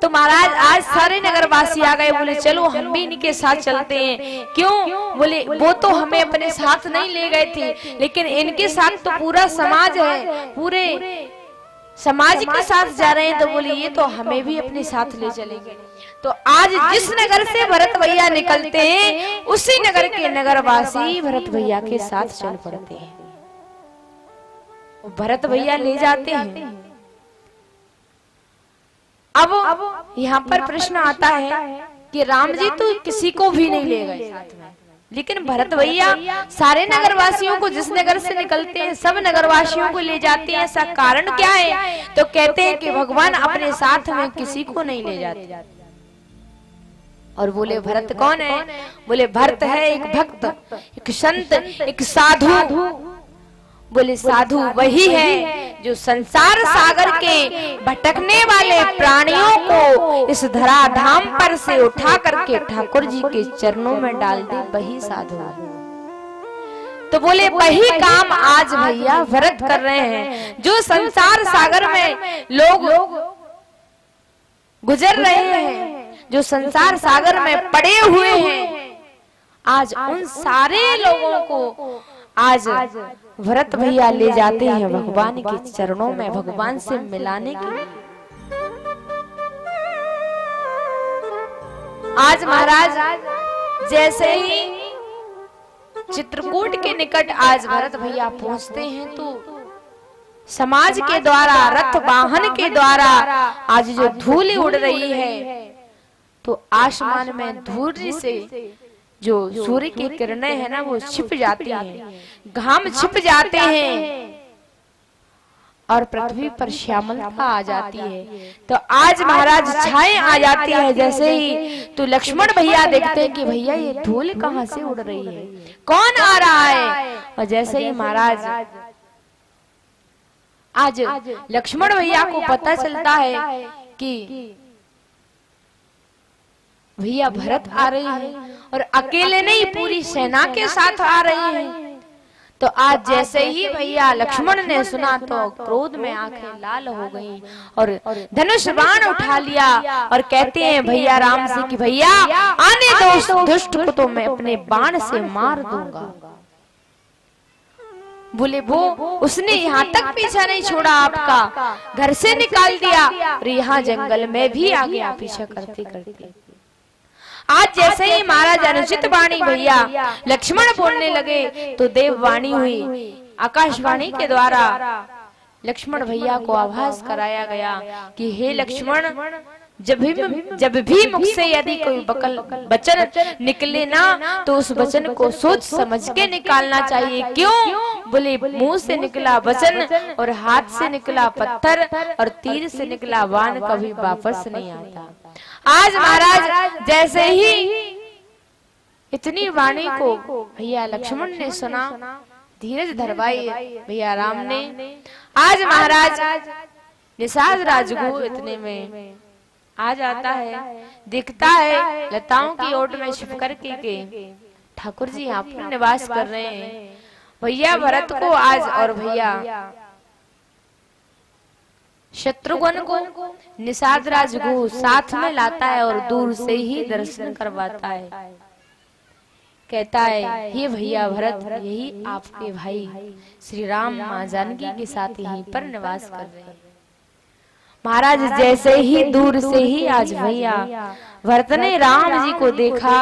[SPEAKER 1] तो महाराज आज सारे नगरवासी आ गए, बोले चलो हम भी इनके साथ चलते हैं। क्यों? बोले वो तो हमें अपने साथ नहीं ले गए थे, लेकिन इनके साथ तो पूरा समाज है, पूरे समाज के साथ जा रहे हैं, तो बोले ये तो हमें भी अपने साथ ले चलेंगे। तो आज जिस नगर से भरत भैया निकलते हैं उसी नगर के नगरवासी भरत भैया के साथ चल पड़ते हैं। भरत भैया ले जाते हैं। अब यहाँ पर प्रश्न आता है कि राम जी तो किसी को भी नहीं ले गए साथ में, लेकिन भरत भैया सारे नगरवासियों को, जिस नगर से निकलते हैं सब नगरवासियों को ले जाते हैं। ऐसा कारण क्या है? तो कहते हैं कि भगवान अपने साथ में किसी को नहीं ले जाते। और बोले भरत कौन है? बोले भरत है एक भक्त, एक संत, एक साधु। बोले साधु वही है जो संसार सागर के भटकने वाले प्राणियों को इस धरा धाम पर से उठा करके ठाकुर जी के चरणों में डाल दे, वही साधु। तो बोले वही काम आज भैया भरत कर रहे हैं। जो संसार सागर में लोग गुजर रहे हैं, जो संसार सागर में पड़े हुए हैं, आज उन सारे लोगों को आज भरत भैया ले जाते हैं भगवान के चरणों में, भगवान से मिलाने के लिए। आज महाराज जैसे ही चित्रकूट के निकट आज भरत भैया पहुंचते हैं, तो समाज के द्वारा, रथ वाहन के द्वारा आज जो धूल उड़ रही है, तो आसमान में धूल से जो सूर्य की किरणें है ना वो छिप जाती हैं, घाम छिप जाते हैं और पृथ्वी पर श्यामलता आ जाती है। तो आज महाराज छाए आ जाती है जैसे ही, तो लक्ष्मण भैया देखते हैं कि भैया ये धूल कहाँ से उड़ रही है, कौन आ रहा है। और जैसे ही महाराज आज लक्ष्मण भैया को पता चलता है कि भैया भरत आ रहे हैं और अकेले नहीं पूरी सेना के साथ आ रहे हैं, तो आज जैसे ही भैया लक्ष्मण ने सुना तो क्रोध में आंखें लाल हो गईं और धनुष बाण उठा लिया और कहते हैं भैया राम से कि भैया आने दो उस दुष्ट को, तो मैं अपने बाण से मार दूंगा। बोले वो उसने यहाँ तक पीछा नहीं छोड़ा, आपका घर से निकाल दिया और यहाँ जंगल में भी आ गया पीछा करते करते। आज जैसे ही महाराज अनुचित वाणी भैया लक्ष्मण बोलने लगे, तो देववाणी हुई, आकाशवाणी के द्वारा लक्ष्मण भैया को आभास कराया गया कि हे लक्ष्मण, जब भी मुख से यदि कोई वचन निकले ना, तो उस वचन को सोच समझ के निकालना चाहिए। क्यों? बोले मुंह से निकला वचन और हाथ से निकला पत्थर और तीर से निकला बाण कभी वापस नहीं आता। आज महाराज जैसे ही इतनी वाणी को भैया लक्ष्मण ने सुना, धीरज धरवाई भैया राम ने। आज महाराज निषाद राजगुरु इतने में आ जाता है, दिखता है लताओं की ओट में छिप करके ठाकुर जी यहाँ पर निवास कर रहे हैं। भैया भरत को आज और भैया शत्रुघ्न को निषाद राजगुरु साथ में लाता है और दूर से ही दर्शन करवाता है। कहता है हे भैया भरत, यही आपके भाई श्री राम मां जानकी के साथ यहीं पर निवास कर रहे हैं। महाराज जैसे ही दूर से ही आज भैया भरत ने राम जी को देखा,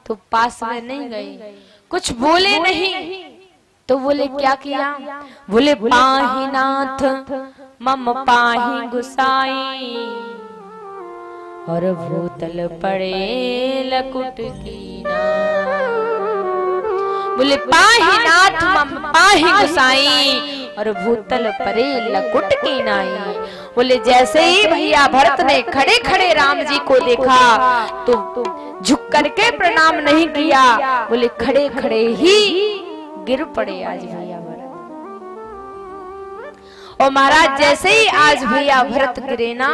[SPEAKER 1] तो पास में नहीं गए, कुछ बोले नहीं, तो बोले क्या किया? बोले पाहि नाथ मम पाहि गुसाई और भूतल पड़े लकुट कीना। बोले पाहि नाथ मम पाहि गुसाई और भूतल परे लकुट की नाई। बोले जैसे ही भैया भरत ने खड़े खड़े राम जी को देखा, तो झुक करके प्रणाम नहीं किया, बोले खड़े खड़े ही गिर पड़े आज भैया भरत। और महाराज जैसे ही आज भैया भरत गिरे ना,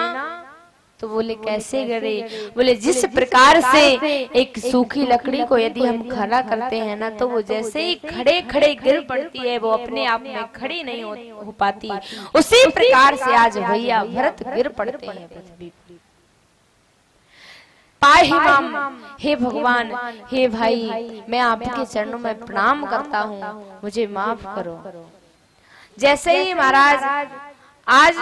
[SPEAKER 1] तो बोले कैसे गिरे? बोले जिस प्रकार से एक सूखी लकड़ी को यदि हम खड़ा करते हैं ना, तो वो जैसे ही खड़े खड़े गिर पड़ती है, वो अपने आप में खड़ी नहीं हो पाती, उसी प्रकार से आज भैया भरत गिर पड़ते हैं पृथ्वी। पाहि माम, हे भगवान, हे भाई, मैं आपके चरणों में प्रणाम करता हूँ, मुझे माफ करो। जैसे ही महाराज आज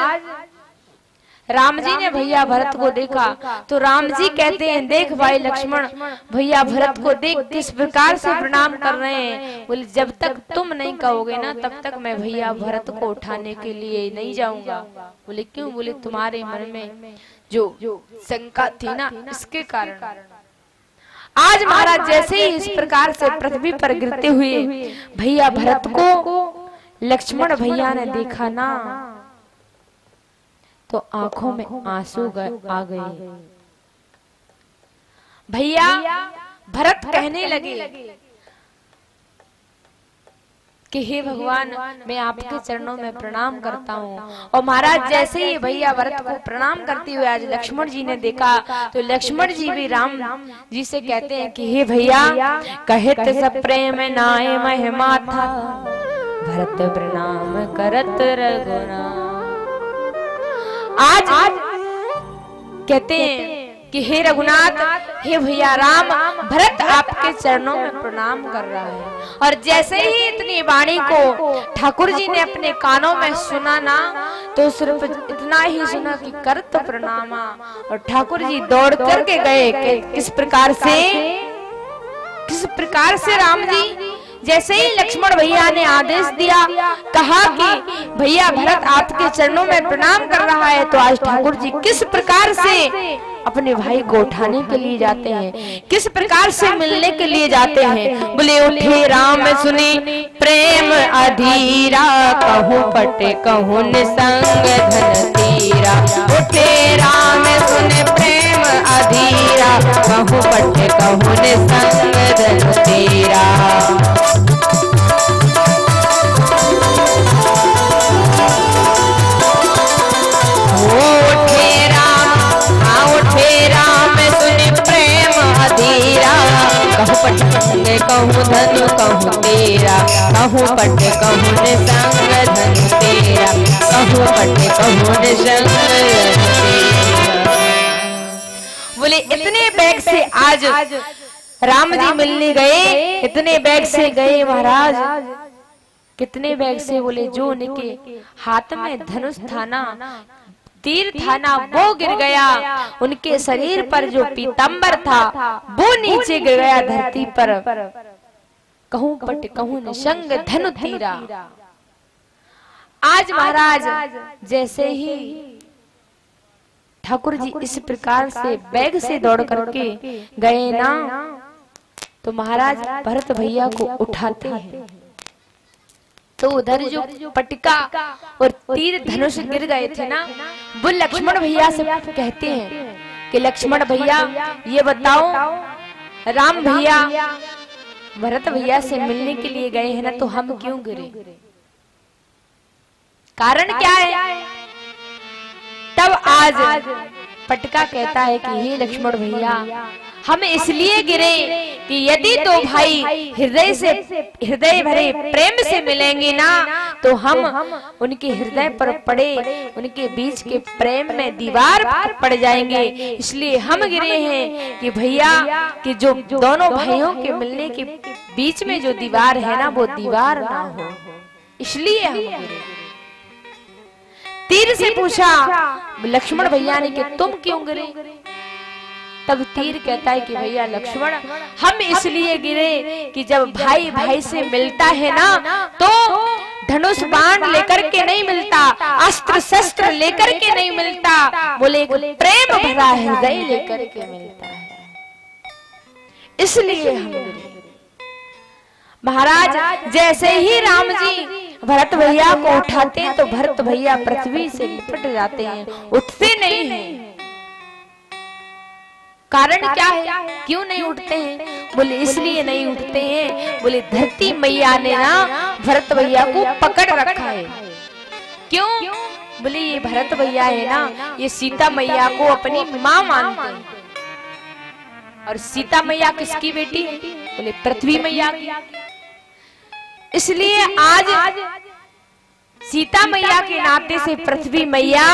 [SPEAKER 1] राम जी ने भैया भरत को देखा, तो राम जी कहते हैं, देख भाई लक्ष्मण, भैया भरत को देख किस प्रकार से प्रणाम कर रहे हैं। बोले जब तक तुम नहीं कहोगे ना, तब तक मैं भैया भरत को उठाने के लिए नहीं जाऊंगा। बोले क्यों? बोले तुम्हारे मन में जो शंका थी ना, इसके कारण। आज महाराज जैसे ही इस प्रकार से पृथ्वी पर गिरते हुए भैया भरत को लक्ष्मण भैया ने देखा ना, तो आंखों में आंसू आ गए। भैया भरत कहने लगे कि हे भगवान, मैं आपके चरणों में प्रणाम करता हूँ। और महाराज जैसे ही भैया भरत को प्रणाम करते हुए आज लक्ष्मण जी ने देखा, तो लक्ष्मण जी भी राम जी से कहते हैं कि हे भैया, कहत सब प्रेम नाय महिमा था, भरत प्रणाम करत रघुनाथ। आज कहते हैं कि हे रघुनाथ, हे भैया राम, भरत आपके चरणों में प्रणाम कर रहा है। और जैसे ही इतनी वाणी को ठाकुर जी ने अपने कानों में सुना ना, तो सिर्फ इतना ही सुना कि करत प्रणामा। और ठाकुर जी दौड़ करके गए कि किस प्रकार से राम जी, जैसे ही लक्ष्मण भैया ने आदेश दिया, कहा कि भैया भरत आपके चरणों में प्रणाम कर रहा है, तो आज ठाकुर जी किस प्रकार से अपने भाई को उठाने के लिए जाते हैं, किस प्रकार से मिलने के लिए जाते हैं। बोले उठे राम सुनी प्रेम अधीरा, कहूँ पटे कहूँ निसंग धन तीरा। उठे राम सुने प्रेम अधीरा, कहूँ पटे कहूँ निसंग धन तीरा। कहूँ पट कहूँ धनु कहूँ तेरा, कहूँ पट कहूँ निसंग धनु तेरा, कहूँ पट कहूँ निसंग धनु तेरा। बोले इतने बैग से आज राम जी मिलने गए, इतने बैग से गए महाराज। कितने बैग से? बोले जो उनके हाथ में धनुष था ना, तीर था ना, वो गिर गया। उनके शरीर पर जो पीतांबर था वो नीचे गिर गया धरती पर। कहूँ पट कहूँ निसंग धनु तीरा। आज महाराज जैसे ही ठाकुर जी इस प्रकार से बैग से दौड़ करके गए ना, तो महाराज भरत भैया को उठाते हैं, तो उधर जो पटका और तीर धनुष गिर गए थे ना, वो लक्ष्मण भैया से कहते हैं कि लक्ष्मण भैया ये बताओ, राम भैया भरत भैया से मिलने के लिए गए हैं ना, तो हम क्यों गिरे? कारण क्या है? तब आज पटका कहता है कि हे लक्ष्मण भैया, हम इसलिए गिरे कि यदि तो भाई हृदय भरे प्रेम से मिलेंगे ना, तो हम उनके हृदय पर पड़े, उनके बीच के प्रेम में दीवार पड़ जाएंगे। इसलिए हम गिरे हैं कि भैया कि जो दोनों भाइयों के मिलने के बीच में जो दीवार है ना, वो दीवार ना हो, इसलिए हम गिरे। तीर से पूछा लक्ष्मण भैया ने कि तुम क्यों गिरे? तब तीर कहता है कि भैया लक्ष्मण, हम इसलिए गिरे कि जब भाई भाई से मिलता है ना, तो धनुष बाण लेकर के नहीं मिलता, अस्त्र शस्त्र लेकर के नहीं मिलता, बोले प्रेम भरा हृदय लेकर के मिलता है, इसलिए हम गिरे। महाराज जैसे ही राम जी भरत भैया को उठाते हैं, तो भरत भैया पृथ्वी से लिपट जाते हैं, उठते नहीं हैं। कारण क्या है? क्यों नहीं उठते हैं? बोले इसलिए नहीं उठते हैं, बोले धरती मैया ने ना भरत भैया को पकड़ रखा है। क्यों? बोले ये भरत भैया है ना, ये सीता मैया को अपनी माँ मानते हैं। और सीता मैया किसकी बेटी? बोले पृथ्वी मैया की। इसलिए आज सीता मैया के नाते से पृथ्वी मैया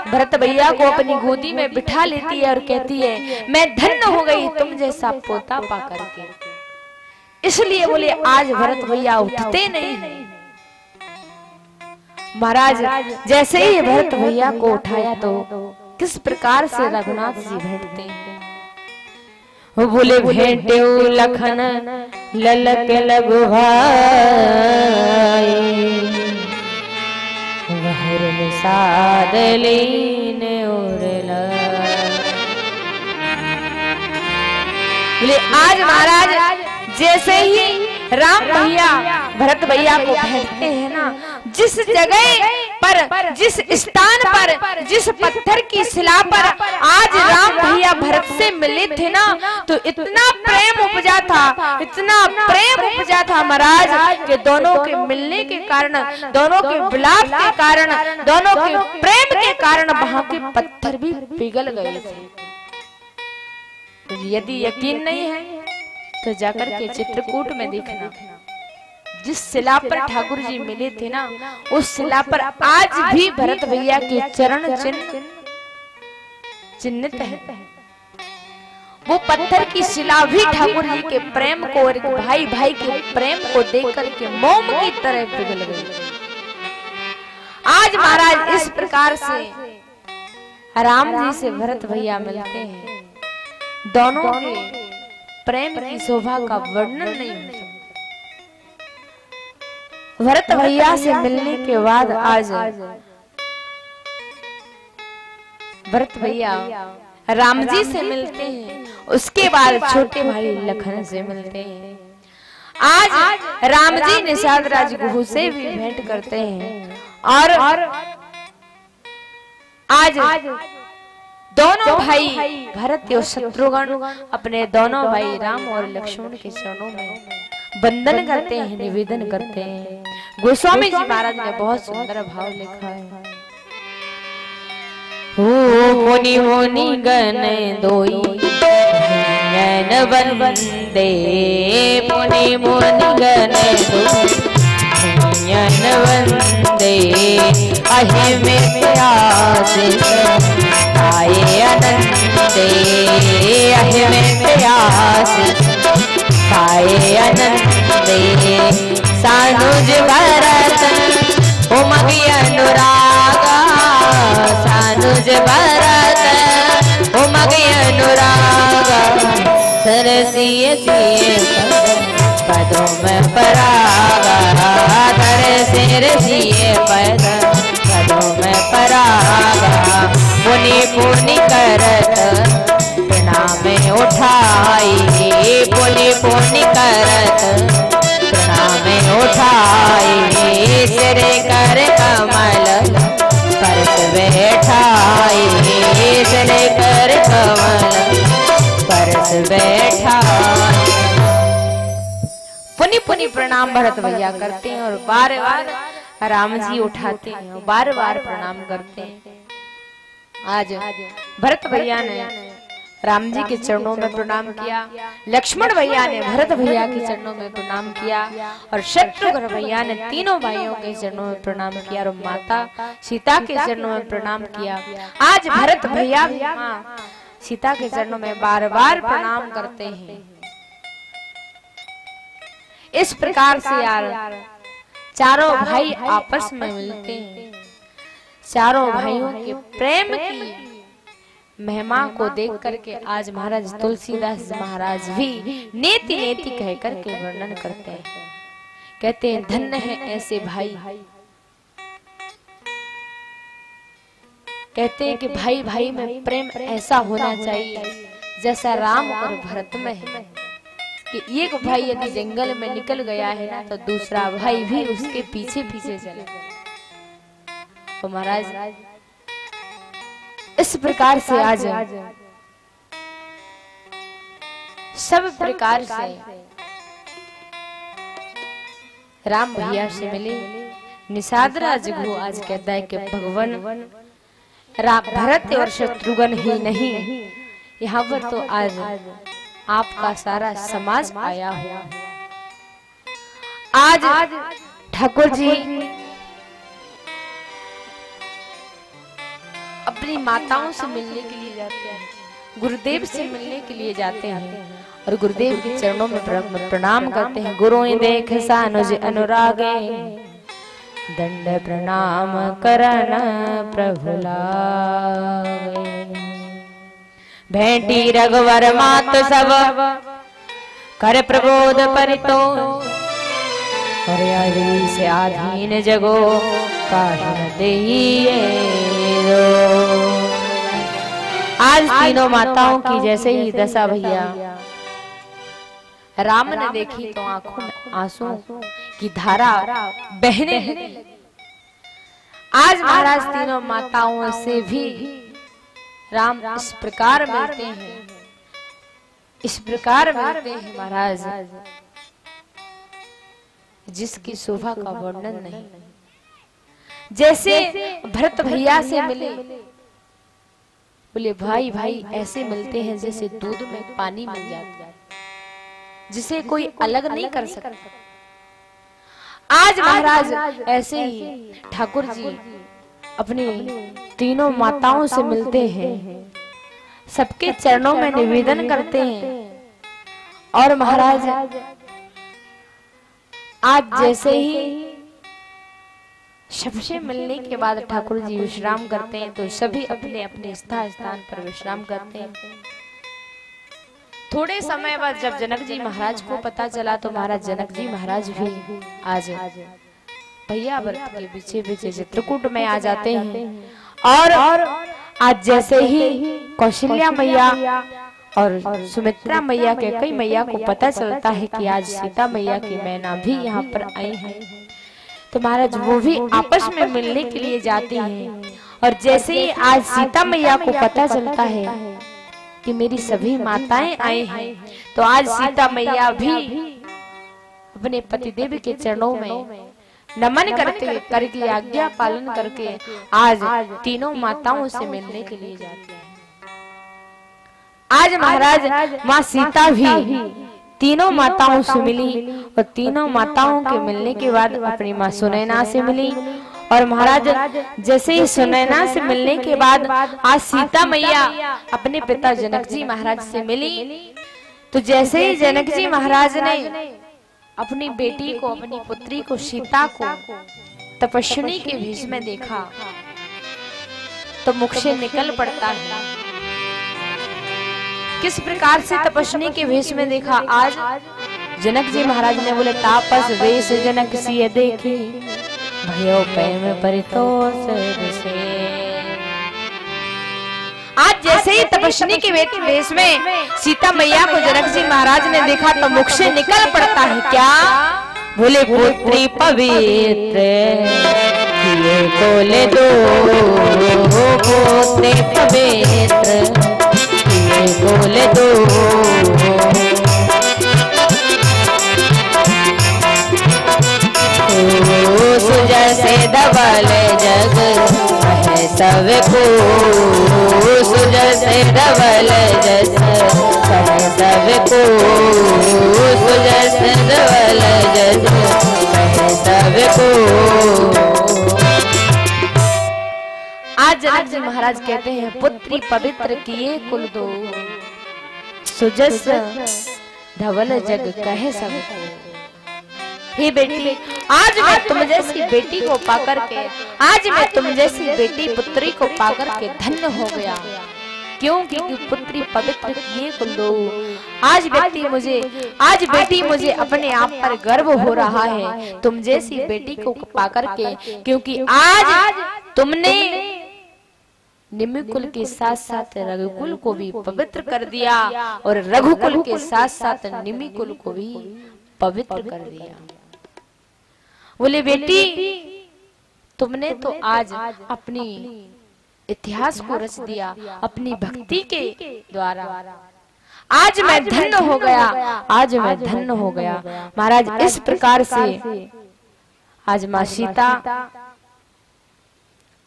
[SPEAKER 1] भरत भैया को अपनी गोदी में बिठा लेती है और कहती है मैं धन्य हो गई तुम जैसा पोता पा करके। इसलिए बोले आज भरत भैया उठते नहीं हैं। महाराज जैसे ही भरत भैया को उठाया तो किस प्रकार से रघुनाथ जी भेंटते हैं। वो बोले भेंटे लखन ललक लगु भाई, वहर निषाद लीन उरला। बोले आज महाराज जैसे ही राम भैया भरत भैया को भेंटते हैं ना, जिस जगह पर, जिस स्थान पर, जिस पत्थर की शिला पर आज राम भैया भरत से मिले थे ना, तो इतना प्रेम उपजा था, इतना प्रेम उपजा था महाराज कि दोनों के मिलने के कारण, दोनों के विलाप के कारण, दोनों के प्रेम के कारण वहां के पत्थर भी पिघल गए थे। तो यदि यकीन नहीं है तो जाकर के चित्रकूट में देखना, जिस शिला पर ठाकुर जी मिले थे ना, उस शिला पर आज भी भरत भैया के चरण चिन्ह चिन्हित है। वो पत्थर की शिला भी ठाकुर जी के प्रेम को और भाई भाई के प्रेम को देख करके मोम की तरह पिघल गई। आज महाराज इस प्रकार से राम जी से भरत भैया मिलते हैं, दोनों के प्रेम की शोभा का वर्णन नहीं हो सकता। भरत भैया से मिलने के बाद आज भरत भैया राम जी से मिलते हैं, उसके बाद छोटे भाई लखन से मिलते हैं। आज राम जी निषाद राजगुरु से भी भेंट करते हैं और आज दोनों भाई भरत और शत्रुघ्न अपने दोनों भाई राम और लक्ष्मण के चरणों में वंदन करते हैं, निवेदन करते हैं। गोस्वामी जी महाराज ने बहुत सुंदर भाव लिखा है। मुनि मुनि गण दोई नयन वंदे, मुनि मुनि गण दोई नयन वंदे, अहिमित आशीष आए अनंदे, अहिमित आशीष आए अनंदे। सानुज भरत उमगी अनुरागा, सानुज भरत उमगी अनुरागा, सरसिए सिए पदों में परागा, धर सिए पदों में परागा। पुनि पुनि करत प्रणाम उठाई, पुनि पुनि करत प्रणाम उठाई, सिर कर कमल परस बैठाई, सिर कर कमल परस बैठाई। पुनि पुनि प्रणाम भरत भैया करते हैं और बार बार राम जी उठाते हैं और बार बार प्रणाम करते हैं। आज भरत भैया ने राम जी के चरणों में प्रणाम किया, लक्ष्मण भैया ने भरत भैया के चरणों में प्रणाम किया और शत्रुघ्न भैया ने तीनों भाइयों के चरणों में प्रणाम किया और माता सीता के चरणों में प्रणाम किया। आज भरत भैया भी माँ सीता के चरणों में बार बार प्रणाम करते हैं। इस प्रकार से यार चारों भाई आपस में मिलते हैं। चारों भाइयों के प्रेम की महिमा को देख करके आज महाराज तुलसीदास महाराज भी नेति नेति कह करके वर्णन करते हैं। कहते हैं धन्य है ऐसे भाई। कहते हैं कि भाई भाई में प्रेम ऐसा होना चाहिए जैसा राम और भरत में है कि एक भाई यदि जंगल में निकल गया है ना तो दूसरा भाई भी उसके पीछे पीछे चले। तो महाराज इस प्रकार से आज सब प्रकार से राम भैया से मिले, निषाद राजगुरु आज कहता है कि भगवान भरत और शत्रुघ्न ही नहीं, यहाँ पर तो आज आपका सारा समाज आया हुआ है। आज ठाकुर जी अपनी माताओं से मिलने के लिए जाते हैं, गुरुदेव से मिलने के लिए जाते हैं और गुरुदेव के चरणों में प्रणाम करते हैं। गुरु देख सानुज अनुरागे, दंड प्रणाम करन प्रभु लागे। भेंटी रघुवर मात सब, कर प्रबोध परितो, और आदि से आधीन जगो काहे देइए दो। आज तीनों माताओं की जैसे ही दशा भैया राम ने देखी तो आंखों में आंसू की धारा बहने लगी। आज महाराज तीनों माताओं से भी राम इस प्रकार मिलते हैं, इस प्रकार मिलते हैं महाराज जिसकी शोभा का वर्णन नहीं। जैसे भरत भैया से मिले, बोले भाई भाई ऐसे मिलते हैं जैसे दूध में पानी मिल जाता है, जिसे कोई अलग नहीं कर सकता। आज महाराज ऐसे ही ठाकुर जी अपनी तीनों माताओं से मिलते हैं, सबके चरणों में निवेदन करते हैं। और महाराज आज जैसे ही सबसे मिलने के बाद ठाकुर जी विश्राम करते हैं तो सभी अपने अपने स्थान पर विश्राम करते हैं। थोड़े समय बाद जब जनक जी महाराज को पता चला तो महाराज जनक जी महाराज भी आज भैया व्रत के पीछे पीछे चित्रकूट में आ जाते हैं। और आज जैसे ही कौशल्या मैया और सुमित्रा मैया के कई मैया को पता चलता है कि आज सीता मैया की मैना भी यहाँ पर आई है, तो महाराज वो भी आपस में मिलने के लिए जाते हैं। और जैसे ही आज सीता मैया को पता चलता है कि मेरी सभी माताएं आई हैं, तो आज सीता मैया भी अपने पतिदेव के चरणों में नमन करते करके आज्ञा पालन करके आज तीनों माताओं से मिलने के लिए जाते हैं। आज महाराज माँ सीता भी तीनों माताओं से मिली और तीनों माताओं के मिलने के बाद अपनी माँ सुनैना से मिली। और महाराज जैसे ही सुनैना से मिलने के बाद आज सीता मैया अपने पिता जनक जी महाराज से मिली, तो जैसे ही जनक जी महाराज ने अपनी बेटी को, अपनी पुत्री को, सीता को तपस्विनी के भेष में देखा तो मुख से निकल पड़ता है। किस प्रकार से तपस्विनी के भेष में देखा? आज जनक जी महाराज ने बोले तापस वेश जनक सिय देखी, भयो प्रेम परितोष दिसे। आज जैसे ही तपस्विनी के वेश में सीता मैया को जनक जी महाराज ने देखा तो मुख से निकल पड़ता है क्या? बोले पुत्री पवित्र किए बोले दो, पुत्री पवित्र किए बोले दो। सुजय से धवल जग कहे सब को, सुजय से धवल जग कहे सब को, सुजय से धवल जग कहे सब को। आज जनक जी महाराज कहते हैं पुत्री पवित्र किए कुल दो, सुजस धवल जग कहे सब को। हे बेटी, आज मैं तुम जैसी बेटी को पाकर के, आज मैं तुम जैसी बेटी पुत्री को पाकर के धन्य हो गया। क्यों? क्योंकि पुत्री पवित्र किए कुल दो। आज बेटी मुझे अपने आप पर गर्व हो रहा है तुम जैसी बेटी को पाकर के, क्योंकि आज तुमने निम्नकुल के साथ साथ रघुकुल को भी पवित्र कर दिया और रघुकुल के साथ साथ निम्नकुल को भी पवित्र कर दिया। बोले बेटी तुमने तो आज अपनी इतिहास को रच दिया अपनी भक्ति के द्वारा। आज मैं धन्य हो गया, आज मैं धन्य हो गया। महाराज इस प्रकार से आज माँ सीता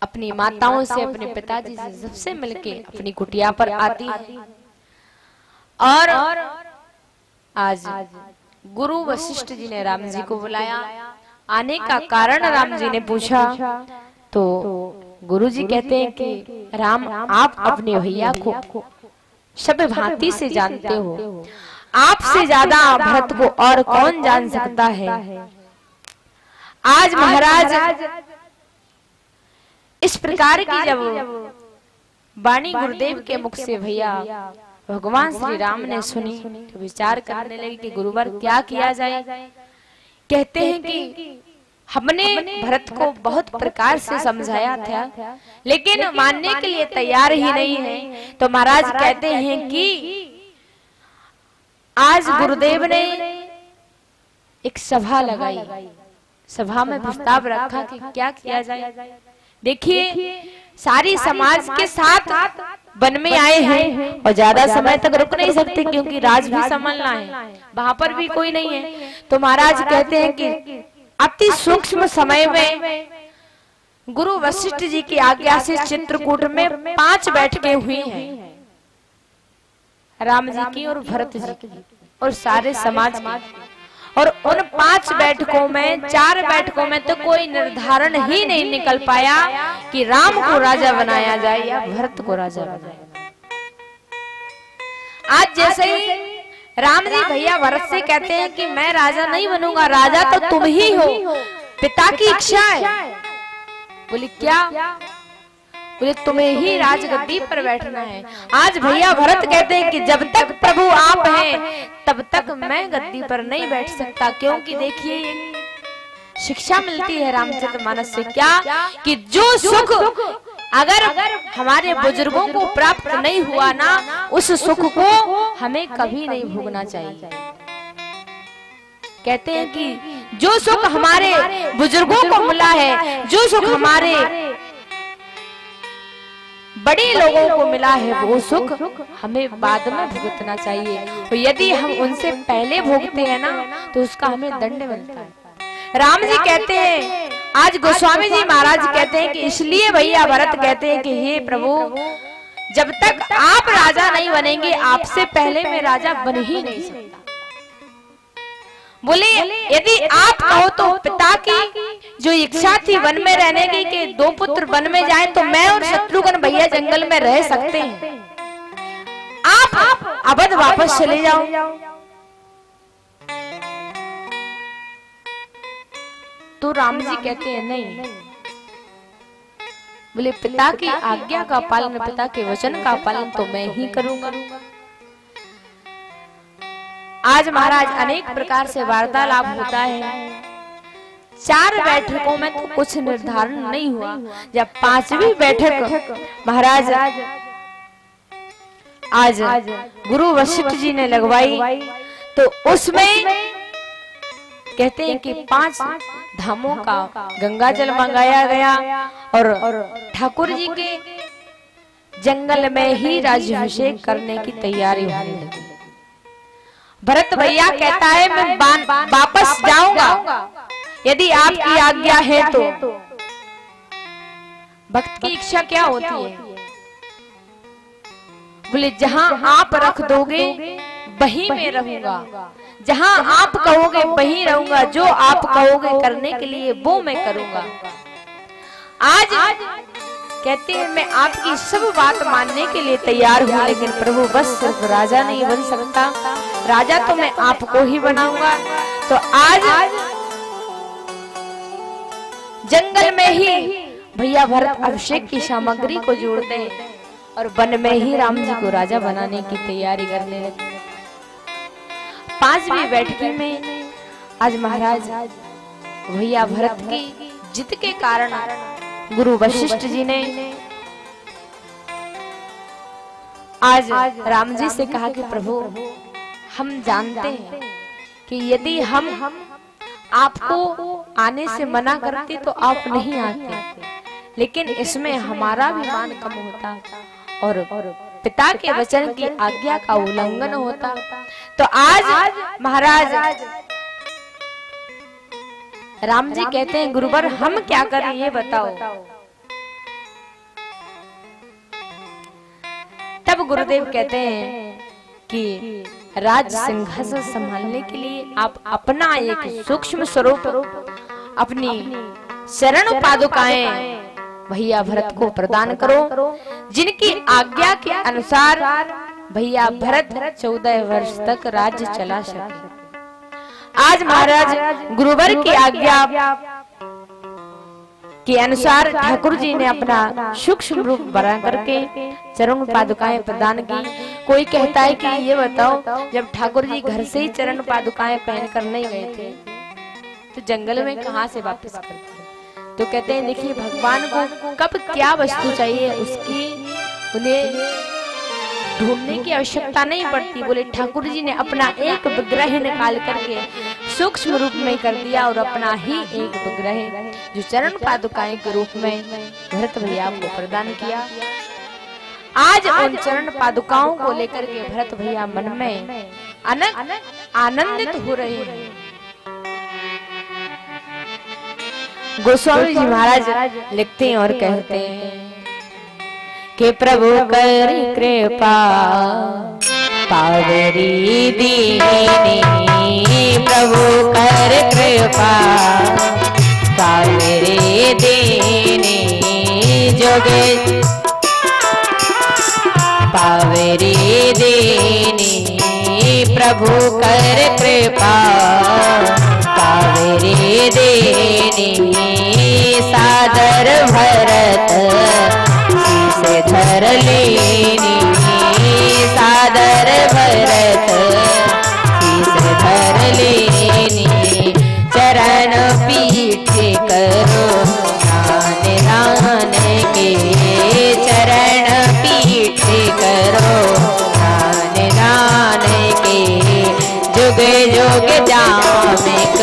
[SPEAKER 1] अपनी माताओं से, अपने पिताजी से सबसे मिलके अपनी कुटिया पर आती है। और आज गुरु वशिष्ठ जी ने राम जी को बुलाया। आने का कारण राम जी ने पूछा तो गुरु जी कहते हैं कि राम, आप अपने भैया को सब भांति से जानते हो, आपसे ज्यादा भरत को और कौन जान सकता है। आज महाराज इस प्रकार की जब वाणी गुरुदेव के मुख से भैया भगवान श्री राम ने सुनी तो विचार करने लगे कि गुरुवर क्या किया जाए। कहते हैं कि हमने भरत को बहुत प्रकार से समझाया था, लेकिन मानने के लिए तैयार ही नहीं है। तो महाराज कहते हैं कि आज गुरुदेव ने एक सभा लगाई। सभा में प्रस्ताव रखा कि क्या किया जाए। देखिए, सारी समाज के साथ वन में आए हैं और ज्यादा समय तक रुक नहीं सकते, क्योंकि राज भी संभालना है, वहां पर भी कोई नहीं है। तो महाराज कहते हैं कि अति सूक्ष्म समय में गुरु वशिष्ठ जी की आज्ञा से चित्रकूट में 5 बैठकें हुई हैं, राम जी की और भरत जी की और सारे समाज की। और उन 5 बैठकों में 4 बैठकों में तो कोई निर्धारण ही नहीं निकल पाया कि राम को राजा बनाया जाए या भरत को राजा बनाया जाए। आज जैसे ही राम जी भैया भरत से कहते हैं कि मैं राजा नहीं बनूंगा, राजा तो तुम ही हो, पिता की इच्छा है। बोली क्या? बोले तुम्हें ही राजगद्दी पर बैठना है। आज भैया भरत कहते हैं कि जब तक प्रभु आप हैं तब तक मैं गद्दी पर नहीं बैठ सकता, क्योंकि देखिए शिक्षा मिलती है रामचरितमानस से क्या कि जो सुख अगर हमारे बुजुर्गों को प्राप्त नहीं हुआ ना, उस सुख को हमें कभी नहीं भोगना चाहिए। कहते हैं कि जो सुख हमारे बुजुर्गों को मिला है, जो सुख हमारे बड़े लोगों को मिला है, वो सुख हमें बाद में भुगतना चाहिए। तो यदि हम उनसे पहले भोगते हैं ना तो उसका हमें दंड मिलता है। राम जी कहते हैं, आज गोस्वामी जी महाराज कहते हैं कि इसलिए भैया भरत कहते हैं कि हे प्रभु, जब तक आप राजा नहीं बनेंगे आपसे पहले मैं राजा बन ही नहीं सकता। बोले यदि आप कहो तो पिता की जो इच्छा थी वन में रहने की कि 2 पुत्र वन में जाए, तो मैं और शत्रुघ्न भैया जंगल में रह सकते हैं, आप अवध वापस चले जाओ। तो राम जी कहते हैं नहीं, बोले पिता की आज्ञा का पालन, पिता के वचन का पालन तो मैं ही करूंगा। आज महाराज अनेक प्रकार से वार्तालाप होता है। 4 बैठकों में तो कुछ निर्धारण नहीं हुआ। जब 5वीं बैठक महाराज आज गुरु वशिष्ठ जी ने लगवाई तो उसमें कहते हैं कि 5 धामों का गंगा जल मंगाया गया और ठाकुर जी के जंगल में ही राज्याभिषेक करने की तैयारी होने लगी। भरत भैया कहता है मैं वापस जाऊंगा यदि आपकी आज्ञा है तो। भक्त की इच्छा क्या होती है? बोले जहां आप रख दोगे वहीं मैं रहूंगा, जहां आप कहोगे वहीं रहूंगा, जो आप कहोगे करने के लिए वो मैं करूंगा। आज कहते हैं मैं आपकी सब बात मानने के लिए तैयार हूँ, लेकिन प्रभु बस सिर्फ राजा नहीं बन सकता, राजा तो मैं आपको ही बनाऊंगा। तो आज जंगल में ही भैया भरत अभिषेक की सामग्री को जोड़ते हैं और वन में ही राम जी को राजा बनाने की तैयारी करने लगे। 5वीं बैठक में आज महाराज भैया भरत की जिद के कारण गुरु वशिष्ठ जी ने आज राम जी से कहा कि प्रभु हम जानते हैं कि यदि हम आपको आने से मना करते तो आप नहीं आते, लेकिन इसमें हमारा भी मान कम होता और पिता के वचन की आज्ञा का उल्लंघन होता। तो आज महाराज राम जी कहते हैं गुरुवर हम क्या करें ये बताओ। तब गुरुदेव कहते हैं कि राज सिंहासन संभालने के लिए आप अपना एक सूक्ष्म स्वरूप अपनी शरण पादुकाएं भैया भरत को प्रदान करो, जिनकी आज्ञा के अनुसार भैया भरत 14 वर्ष तक राज्य चला सके। आज महाराज गुरुवर की आज्ञा के अनुसार ठाकुर जी ने अपना सूक्ष्म रूप बना करके चरण पादुकाएं प्रदान की। कोई कहता है कि ये बताओ जब ठाकुर जी घर से ही चरण पादुकाएं पहन कर नहीं गए थे तो जंगल में कहां से वापस करते? तो कहते हैं देखिए भगवान को कब क्या वस्तु चाहिए उसकी उन्हें ढूंढने की आवश्यकता नहीं पड़ती। बोले ठाकुर जी ने अपना एक विग्रह निकाल करके सूक्ष्म रूप में कर दिया और अपना ही एक विग्रह जो चरण पादुकाएं के रूप में भरत भैया को प्रदान किया। आज उन चरण पादुकाओं को लेकर के भरत भैया मन में आनंदित हो रहे हैं। गोस्वामी जी महाराज लिखते हैं और कहते हैं कि प्रभु कर कृपा पावरी दीनी, प्रभु कर कृपा पावरी दीनी, जोगे पावरी दीनी, प्रभु कर कृपा पावरी दीनी, सादर भरत शीश धर लेनी, सादर भरत शीश धर लेनी, चरण पीठ करो दान दान के, चरण पीठ करो दान दान के, जुग जुग जामिक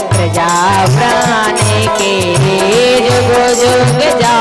[SPEAKER 1] प्रजा प्राण के, जुग जुग जा